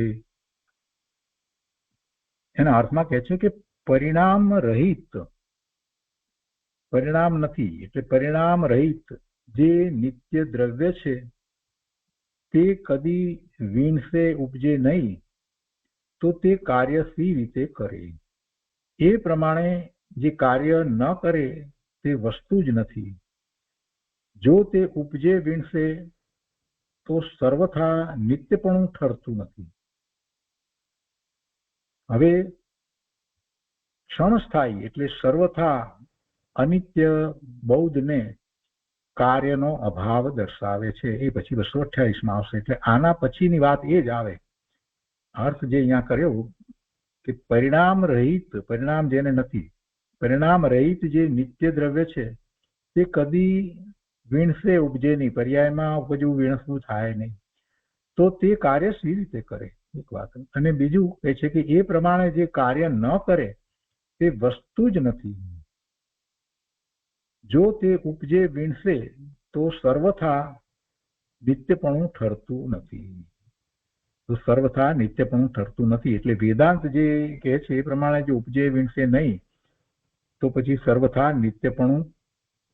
એના અર્થમાં કહે છે કે પરિણામ રહિત, પરિણામ નથી એટલે પરિણામ રહિત જે નિત્ય દ્રવ્ય છે તે કદી વીણશે ઉપજે નહીં તો તે કાર્ય સી રીતે કરે. એ પ્રમાણે જે કાર્ય ન કરે તે વસ્તુ જ નથી. જો તે ઉપજે વીણશે તો સર્વથા નિત્યપણું ઠરતું નથી. હવે ક્ષણસ્થાયી એટલે સર્વથા અનિત્ય બૌદ્ધને કાર્યનો અભાવ દર્શાવે છે. એ પછી 228માં આવશે. એટલે આના પછીની વાત એ જ આવે. અર્થ જે અહીંયા કર્યો કે પરિણામ રહિત, પરિણામ જેને નથી, પરિણામ રહિત જે નિત્ય દ્રવ્ય છે તે કદી વીણશે ઉપજે નહીં, પર્યાયમાં ઉપજવું વીણસવું થાય નહીં તો તે કાર્ય સી રીતે કરે એક વાત. અને બીજું એ છે કે એ પ્રમાણે જે કાર્ય ન કરે તે વસ્તુ જ નથી. જો તે ઉપજે વીણશે તો સર્વથા નિત્યપણું ઠરતું નથી. તો સર્વથા નિત્યપણું ઠરતું નથી એટલે વેદાંત જે કહે છે એ પ્રમાણે જો ઉપજે વીણશે નહીં તો પછી સર્વથા નિત્યપણું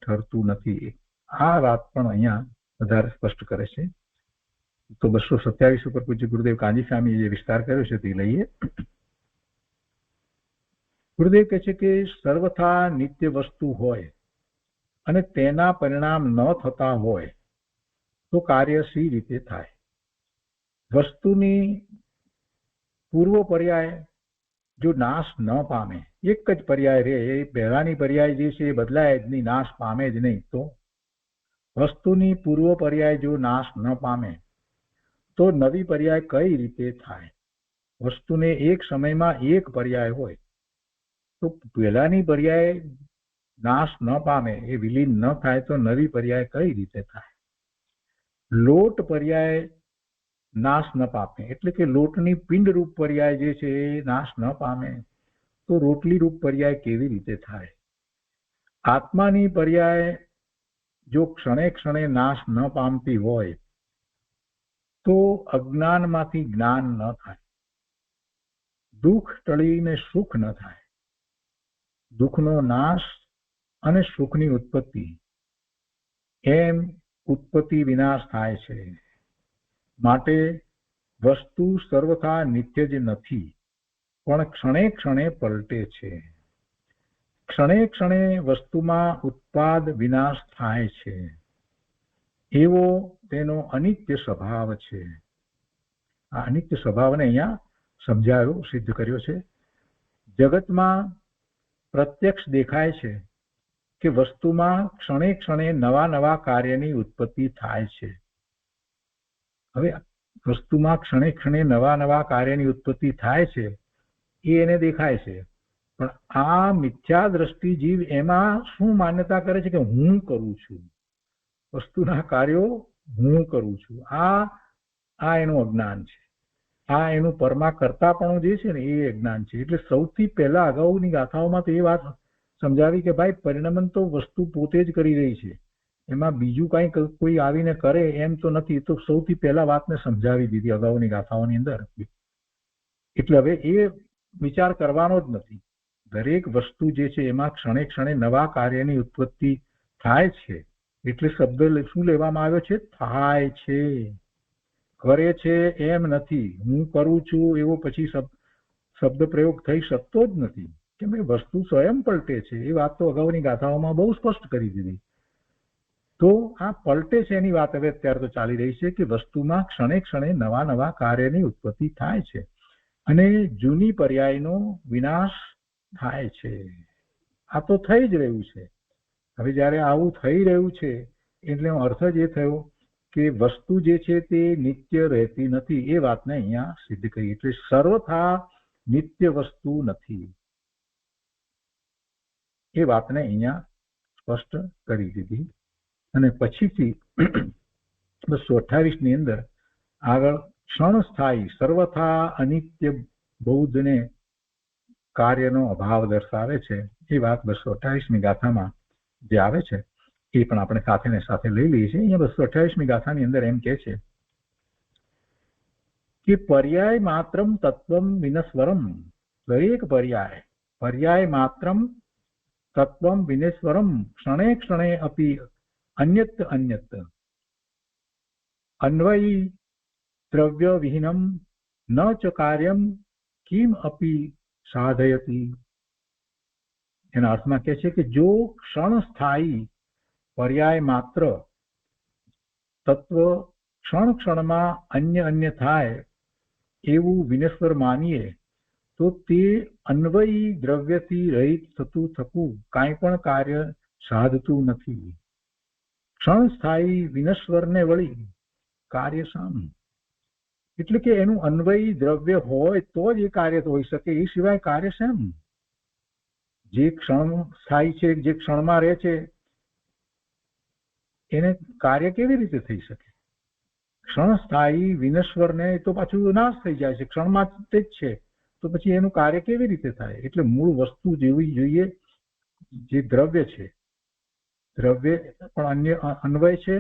ઠરતું નથી. આ વાત પણ અહીંયા વધારે સ્પષ્ટ કરે છે. તો 227 ઉપર પૂજ્ય ગુરુદેવ કાંજી સ્વામીએ જે વિસ્તાર કર્યો છે તે લઈએ. ગુરુદેવ કહે છે કે સર્વથા નિત્ય વસ્તુ હોય અને તેના પરિણામ ન થતા હોય તો કાર્ય સી રીતે થાય. વસ્તુની પૂર્વ પર્યાય જો નાશ ન પામે, એક જ પર્યાય રહે, એ પહેલાની પર્યાય જે છે એ બદલાય જ નહીં, નાશ પામે જ નહીં, તો વસ્તુની પૂર્વ પર્યાય જો નાશ ન પામે તો નવી પર્યાય કઈ રીતે થાય. વસ્તુને એક સમયમાં એક પર્યાય હોય તો પહેલાની પર્યાય નાશ ન પામે, એ વિલીન ન થાય તો નવી પર્યાય કઈ રીતે થાય. લોટ પર્યાય નાશ ન પામે એટલે કે લોટની પિંડ રૂપ પર્યાય જે છે એ નાશ ન પામે તો રોટલી રૂપ પર્યાય કેવી રીતે થાય. આત્માની પર્યાય જો ક્ષણે ક્ષણે નાશ ન પામતી હોય તો અજ્ઞાનમાંથી જ્ઞાન ન થાય, દુઃખ ટળીને સુખ ન થાય. દુઃખનો નાશ અને સુખની ઉત્પત્તિ એમ ઉત્પત્તિ વિનાશ થાય છે. માટે વસ્તુ સર્વથા નિત્ય જ નથી પણ ક્ષણે ક્ષણે પલટે છે. ક્ષણે ક્ષણે વસ્તુમાં ઉત્પાદ વિનાશ થાય છે એવો તેનો અનિત્ય સ્વભાવ છે. આ અનિત્ય સ્વભાવને અહીંયા સમજાવ્યો, સિદ્ધ કર્યો છે. જગતમાં પ્રત્યક્ષ દેખાય છે કે વસ્તુમાં ક્ષણે ક્ષણે નવા નવા કાર્યની ઉત્પત્તિ થાય છે. હવે વસ્તુમાં ક્ષણે ક્ષણે નવા નવા કાર્યની ઉત્પત્તિ થાય છે એ એને દેખાય છે, પણ આ મિથ્યા દ્રષ્ટિ જીવ એમાં શું માન્યતા કરે છે કે હું કરું છું, વસ્તુના કાર્યો હું કરું છું. આ એનું અજ્ઞાન છે. આ એનું પરમા કરતાપણું જે છે ને એ અજ્ઞાન છે. એટલે સૌથી પહેલા અગાઉની ગાથાઓમાં તો એ વાત સમજાવી કે ભાઈ પરિણમન તો વસ્તુ પોતે જ કરી રહી છે, એમાં બીજું કઈ કોઈ આવીને કરે એમ તો નથી. તો સૌથી પહેલા વાતને સમજાવી દીધી અગાઉની ગાથાઓની અંદર. એટલે હવે એ વિચાર કરવાનો જ નથી. દરેક વસ્તુ જે છે એમાં ક્ષણે ક્ષણે નવા કાર્યની ઉત્પત્તિ થાય છે. એટલે શબ્દ શું લેવામાં આવ્યો છે? થાય છે, કરે છે એમ નથી. હું કરું છું એવો પછી શબ્દ પ્રયોગ થઈ શકતો જ નથી, કેમ કે વસ્તુ સ્વયં પલટે છે. એ વાત તો અગાઉની ગાથાઓમાં બહુ સ્પષ્ટ કરી દીધી. તો આ પલટે છે એની વાત હવે અત્યારે તો ચાલી રહી છે કે વસ્તુમાં ક્ષણે ક્ષણે નવા નવા કાર્યની ઉત્પત્તિ થાય છે અને જૂની પર્યાયનો વિનાશ થાય છે. આ તો થઈ જ રહ્યું છે. હવે જયારે આવું થઈ રહ્યું છે એટલે અર્થ જ એ થયો કે વસ્તુ જે છે તે નિત્ય રહેતી નથી એ વાતને અહીંયા સિદ્ધ કરી. એટલે સર્વથા નિત્ય વસ્તુ નથી એ વાતને અહીંયા સ્પષ્ટ કરી દીધી. અને પછીથી 228 ની અંદર આગળ ક્ષણસ્થાયી સર્વથા અનિત્ય બૌદ્ધને કાર્યનો અભાવ દર્શાવે છે એ વાત 228મી ગાથામાં જે આવે છે એ પણ આપણે સાથે ને સાથે લઈ લઈએ છીએ. અહીંયા 228મી ગાથાની અંદર એમ કહે છે કે પર્યાય માત્રમ તત્વમ વિનસ્વરમ, દરેક પર્યાય માત્રમ તત્વમ વિનેશ્વરમ ક્ષણે ક્ષણે અપી અન્યત અન્વયી દ્રવ્ય વિહીનમ ન ચ કાર્યમ કિમ અપી સાધયતી. એના અર્થમાં કહે છે કે જો ક્ષણસ્થાયી પર્યાય માત્ર તત્વ ક્ષણ ક્ષણમાં અન્ય થાય એવું વિનેશ્વર માનીએ તો તે અન્વયી દ્રવ્યથી રહિત થતું કાંઈ પણ કાર્ય સાધતું નથી. ક્ષણસ્થાયી વિનશ્વરને વળી કાર્ય શાનું? એટલે કે એનું અન્વયી દ્રવ્ય હોય તો જ એ કાર્ય હોઈ શકે, એ સિવાય કાર્ય શેમ? જે ક્ષણ સ્થાયી છે, જે ક્ષણમાં રહે છે એને કાર્ય કેવી રીતે થઈ શકે? ક્ષણસ્થાયી વિનશ્વરને તો પાછું નાશ થઈ જાય છે, ક્ષણમાં તે જ છે, તો પછી એનું કાર્ય કેવી રીતે થાય? એટલે મૂળ વસ્તુ જેવી જોઈએ જે દ્રવ્ય છે, દ્રવ્ય પણ અન્વય છે,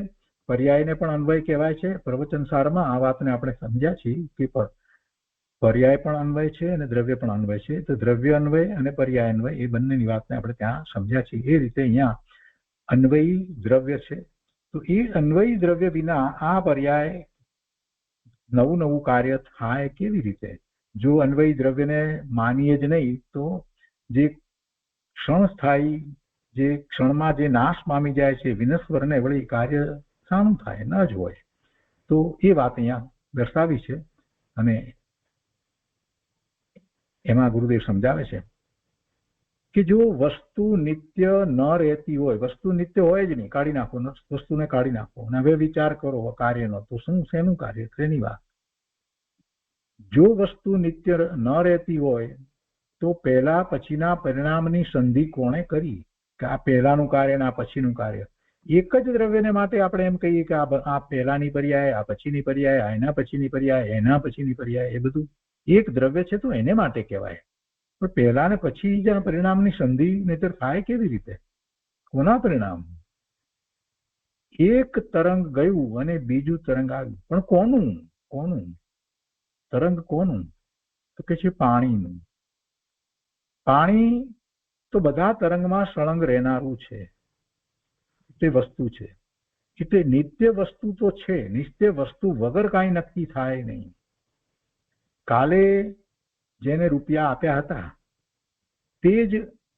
પર્યાયને પણ અન્વય કહેવાય છે. પ્રવચનસારમાં આ વાતને આપણે સમજ્યા છીએ કે પર્યાય પણ અન્વય છે અને દ્રવ્ય પણ અન્વય છે. તો દ્રવ્ય અન્વય અને પર્યાય અન્વય એ બંનેની વાતને આપણે ત્યાં સમજ્યા છીએ. એ રીતે અહીંયા અન્વયી દ્રવ્ય છે. તો એ અન્વયી દ્રવ્ય વિના આ પર્યાય નવું કાર્ય થાય કેવી રીતે? જો અન્વયી દ્રવ્યને માનીએ જ નહીં તો જે ક્ષણસ્થાયી, જે ક્ષણમાં જે નાશ પામી જાય છે વિનશ્વરને વળી કાર્ય શાનું થાય? ન જ હોય. તો એ વાત અહીંયા દર્શાવી છે અને એમાં ગુરુદેવ સમજાવે છે કે જો વસ્તુ નિત્ય ન રહેતી હોય, વસ્તુ નિત્ય હોય જ નહીં, કાઢી નાખો, વસ્તુને કાઢી નાખો અને હવે વિચાર કરો કાર્યનો, તો શેનું કાર્ય? શેની વાત? જો વસ્તુ નિત્ય ન રહેતી હોય તો પહેલા પછીના પરિણામની સંધિ કોણે કરી? કે આ પહેલાનું કાર્ય ને આ પછીનું કાર્ય. એક જ દ્રવ્યને માટે આપણે એમ કહીએ કે આ પહેલાની પર્યાય, આ પછીની પર્યાય, એના પછીની પર્યાય, એના પછીની પર્યાય, એ બધું એક દ્રવ્ય છે તો એને માટે કહેવાય. પણ પહેલા ને પછી જ પરિણામની સંધિ નહીતર થાય કેવી રીતે? કોના પરિણામ? એક તરંગ ગયું અને બીજું તરંગ આવ્યું, પણ કોનું તરંગ? કોનું? તો કે છે પાણીનું. પાણી તો બધા તરંગમાં સળંગ રહેનારું છે, તે વસ્તુ છે. એટલે નિત્ય વસ્તુ તો છે, નિત્ય વસ્તુ વગર કાંઈ નક્કી થાય નહીં. કાલે જેને રૂપિયા આપ્યા હતા તે જ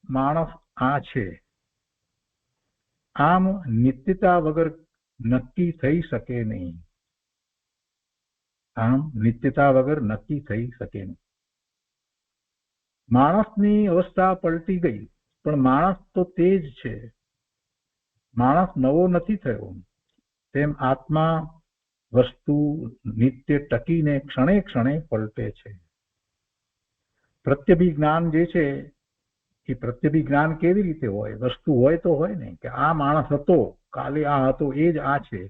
માણસ આ છે. આમ નિત્યતા વગર નક્કી થઈ શકે નહીં. માણસની અવસ્થા પલટી ગઈ પણ માણસ તો તે જ છે, માણસ નવો નથી થયો. તેમ આત્મા વસ્તુ નિત્ય ટકીને ક્ષણે ક્ષણે પલટે છે. પ્રત્યભિજ્ઞાન જે છે એ પ્રત્યભિજ્ઞાન કેવી રીતે હોય? વસ્તુ હોય તો હોય ને, કે આ માણસ હતો, કાલે આ હતો, એ જ આ છે.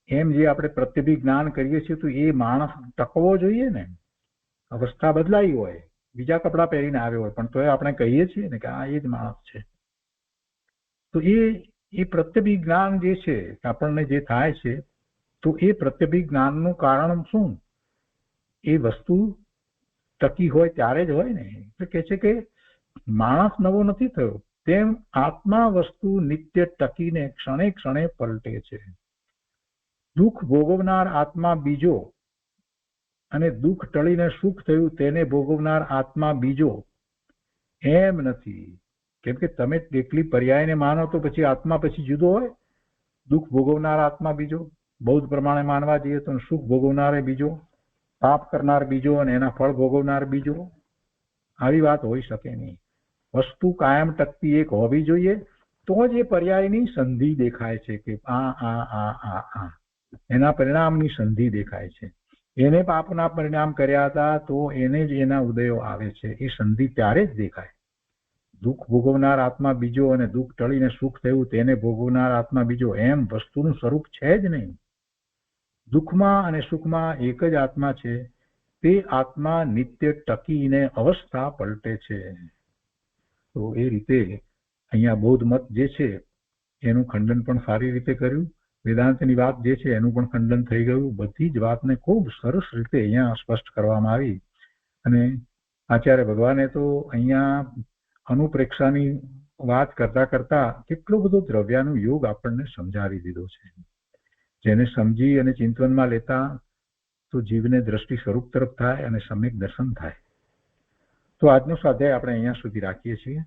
એમ જે આપણે પ્રત્યભિજ્ઞાન કરીએ છીએ તો એ માણસ ટકવો જોઈએ ને. અવસ્થા બદલાઈ હોય, બીજા કપડાં પહેરીને આવ્યો હોય, પણ તોય આપણે કહીએ છીએ ને કે આ એ જ માણસ છે. તો એ પ્રત્યભિજ્ઞાન જે છે આપણને જે થાય છે, તો એ પ્રત્યભિજ્ઞાનનું કારણ શું? એ વસ્તુ ટકી હોય ત્યારે જ હોય ને. એટલે કે છે કે માણસ નવો નથી થયો, તેમ આત્મા વસ્તુ નિત્ય ટકીને ક્ષણે ક્ષણે પલટે છે. દુઃખ ભોગવનાર આત્મા બીજો અને દુઃખ ટળીને સુખ થયું તેને ભોગવનાર આત્મા બીજો એમ નથી. કેમ કે તમે એકલી પર્યાયને માનો તો પછી આત્મા પછી જુદો હોય. દુઃખ ભોગવનાર આત્મા બીજો, બૌદ્ધ પ્રમાણે માનવા જઈએ તો સુખ ભોગવનાર બીજો, પાપ કરનાર બીજો અને એના ફળ ભોગવનાર બીજો. આવી વાત હોઈ શકે નહીં. વસ્તુ કાયમ ટકતી એક હોવી જોઈએ, તો જ એ પર્યાયની સંધિ દેખાય છે કે આ. એના પરિણામની સંધિ દેખાય છે. એને પાપના પરિણામ કર્યા હતા તો એને જ એના ઉદયો આવે છે. એ સંધિ ત્યારે જ દેખાય. દુઃખ ભોગવનાર આત્મા બીજો અને દુઃખ ટળીને સુખ થયું તેને ભોગવનાર આત્મા બીજો, એમ વસ્તુનું સ્વરૂપ છે જ નહીં. દુઃખમાં અને સુખમાં એક જ આત્મા છે. તે આત્મા નિત્ય ટકીને અવસ્થા પલટે છે. તો એ રીતે અહીંયા બૌદ્ધ મત જે છે એનું ખંડન પણ સારી રીતે કર્યું. વેદાંતની વાત જે છે એનું પણ ખંડન થઈ ગયું. બધી જ વાતને ખૂબ સરસ રીતે અહીંયા સ્પષ્ટ કરવામાં આવી. અને આચાર્ય ભગવાને તો અહીંયા અનુપ્રેક્ષાની વાત કરતા કરતા કેટલો બધો દ્રવ્યાનું યોગ આપણને સમજાવી દીધો છે. જેને સમજી અને ચિંતનમાં લેતા તો જીવને દ્રષ્ટિ સ્વરૂપ તરફ થાય અને સમ્યક દર્શન થાય. તો આજનો સ્વાધ્યાય આપણે અહીંયા સુધી રાખીએ છીએ.